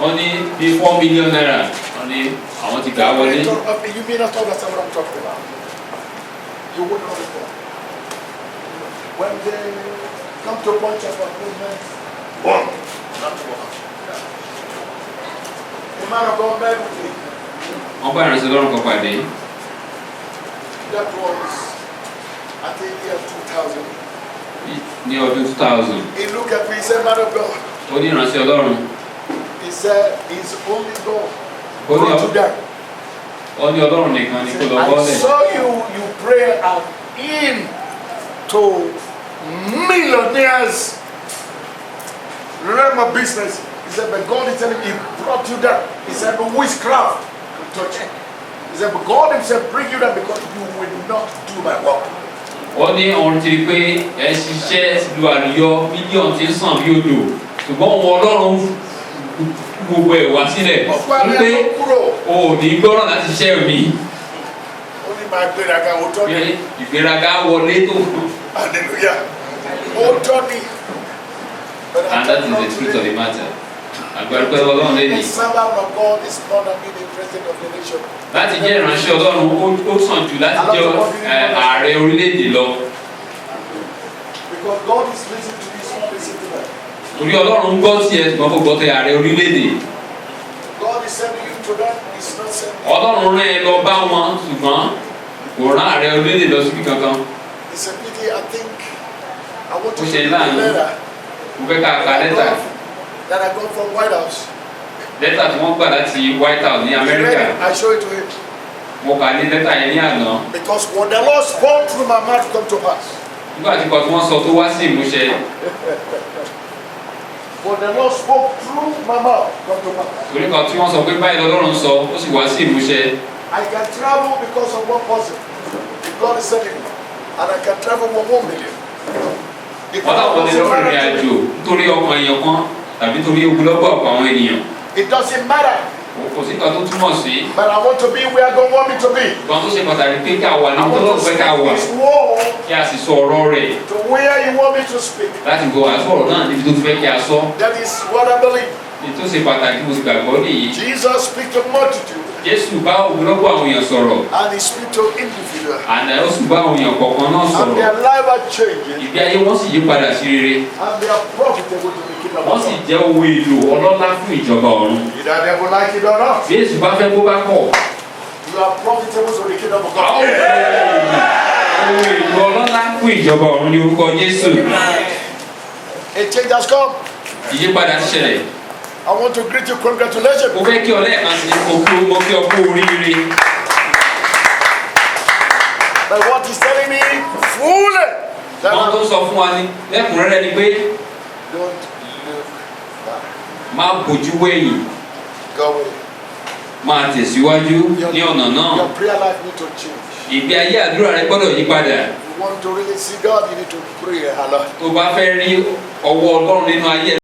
Speaker 2: wọ́n ní bí 4 million naira wọ́n ní àwọn ti gbà á wọlé.
Speaker 1: You may not understand what I'm talking about. You wouldn't understand. When they come to a bunch of movement, one, not one. The man of God met with me.
Speaker 2: wọ́n bá ìránṣẹ́ lọ́rùn kan pàdé.
Speaker 1: That was, I think, year 2000.
Speaker 2: ní ọdún 2000
Speaker 1: He looked at me, he said, man of God.
Speaker 2: ó ní ìránṣẹ́ ọlọ́run
Speaker 1: He said, he's only God.
Speaker 2: ó ní
Speaker 1: Go to them.
Speaker 2: ó ní ọlọ́run nìkan ní kó lọ
Speaker 1: I
Speaker 2: bọ́lẹ̀.
Speaker 1: saw you pray and in to millionaires realm of business. He said, but God is telling me, he brought you down. He said, but witchcraft to check. He said, but God himself bring you down because you will not do my work.
Speaker 2: ó ní òun ti rí pé ẹ ṣiṣẹ́ lu àríyọ mílíọ̀nù tí ń sàn bí odò ṣùgbọ́n òun ọlọ́run gbogbo ẹ̀ wá sílẹ̀ wípé o ò ní gbọ́ràn láti ṣiṣẹ́ mi.
Speaker 1: Only my gbéraga will talk.
Speaker 2: ìgbéraga wọlé tó.
Speaker 1: Hallelujah. Hold on me.
Speaker 2: And that is the truth of the matter. Àgbàdúgbò Ọlọ́run lé ní.
Speaker 1: The servant of God is more than being the president of the nation.
Speaker 2: Láti jẹ́ ìránṣẹ́ Ọlọ́run ó sàn jù láti jẹ́ ààrẹ orílẹ̀-èdè lọ.
Speaker 1: Because God is listening to his own listening.
Speaker 2: Torí Ọlọ́run gbọ́ tiẹ̀ ṣùgbọ́n kò gbọ́ tẹ ààrẹ orílẹ̀-èdè.
Speaker 1: God is sending you to them, he's not sending.
Speaker 2: Ọlọ́run rán ẹ lọ bá wọn ṣùgbọ́n kò rán ààrẹ orílẹ̀-èdè lọ síbi kankan.
Speaker 1: It's a pity, I think. I want to
Speaker 2: Ó ṣe
Speaker 1: read the
Speaker 2: láàánú.
Speaker 1: letter
Speaker 2: Mo fẹ́ ká ka lẹ́tà.
Speaker 1: that I got from White House.
Speaker 2: Lẹ́tà tí wọ́n gbà láti White House ní
Speaker 1: He read
Speaker 2: Amẹ́ríkà.
Speaker 1: it, I show it to him.
Speaker 2: Mo kà ní lẹ́tà yẹn ní àná.
Speaker 1: Because what the Lord spoke through my mouth come to pass.
Speaker 2: Nígbà tí kan tí wọ́n sọ tó wá sí ìmúṣẹ.
Speaker 1: What the Lord spoke through my mouth come to pass.
Speaker 2: Torí kan tí wọ́n sọ pé báyìí lọ́lọ́run sọ ó sì wá sí ìmúṣẹ.
Speaker 1: I can travel because of one person. If God is sending me. And I can travel for 1 million. If
Speaker 2: Wọ́n láwọn lè lọ rìnrìn àjò nítorí ọkàn èèyàn kan tàbí torí ogunlọ́gọ̀ ọ̀pọ̀ àwọn ènìyàn.
Speaker 1: it doesn't matter.
Speaker 2: Kò sí kan tó túmọ̀ sí.
Speaker 1: But I want to be where God want me to be.
Speaker 2: Kan tó ṣe pàtàkì pé ká wà
Speaker 1: I
Speaker 2: ní
Speaker 1: want
Speaker 2: tọ́lọ́run
Speaker 1: to
Speaker 2: fẹ́ ká
Speaker 1: speak
Speaker 2: wà
Speaker 1: His word
Speaker 2: kí a sì sọ ọ̀rọ̀ rẹ̀
Speaker 1: to where you want me to speak.
Speaker 2: láti gbọ́ àsọ̀rọ̀ náà níbi tó ti fẹ́ kí a sọ.
Speaker 1: That is what I believe.
Speaker 2: Ní tó ṣe pàtàkì mo sì gbàgbọ́ nìyí.
Speaker 1: Jesus speak to multitude
Speaker 2: Jésù bá ogunlọ́gọ̀ àwọn èèyàn sọ̀rọ̀.
Speaker 1: and he speak to individual.
Speaker 2: Àná ó sì bá àwọn èèyàn kọ̀ọ̀kan náà
Speaker 1: And
Speaker 2: sọ̀rọ̀.
Speaker 1: their life are changing.
Speaker 2: Ìgbé ayé wọn sì yí padà sí rere.
Speaker 1: And they are profitable to the kingdom
Speaker 2: Wọ́n
Speaker 1: of
Speaker 2: sì
Speaker 1: God.
Speaker 2: jẹ́ ohun èlò ọlọ́lá fún ìjọba ọ̀run.
Speaker 1: Either they will like it or not.
Speaker 2: Bí Jésù bá fẹ́ bó bá kọ̀.
Speaker 1: You are profitable to the kingdom of
Speaker 2: A ó
Speaker 1: God.
Speaker 2: fẹ́ ohun èlò ọlọ́lá fún ìjọba ọ̀run ní orúkọ Jésù.
Speaker 1: A change has come.
Speaker 2: Ìyípadà ti ṣẹlẹ̀.
Speaker 1: I want to greet you. Congratulations.
Speaker 2: Mo fẹ́ kí ọ lẹ́ẹ̀kan sí mo kí ọ kú oríire.
Speaker 1: But what he's telling me fully. That
Speaker 2: Wọ́n tó sọ fún wa ní lẹ́kùnrẹ́rẹ́ ni pé
Speaker 1: don't look back.
Speaker 2: má bójú wẹ̀yìn,
Speaker 1: Go away.
Speaker 2: máa tẹ̀síwájú ní ọ̀nà náà.
Speaker 1: Your prayer life need to change.
Speaker 2: Ìgbé ayé àdúrà rẹ gbọ́dọ̀ yí padà.
Speaker 1: If you want to really see God, you need to pray a lot.
Speaker 2: Tó bá fẹ́ rí ọwọ́ Ọlọ́run nínú ayé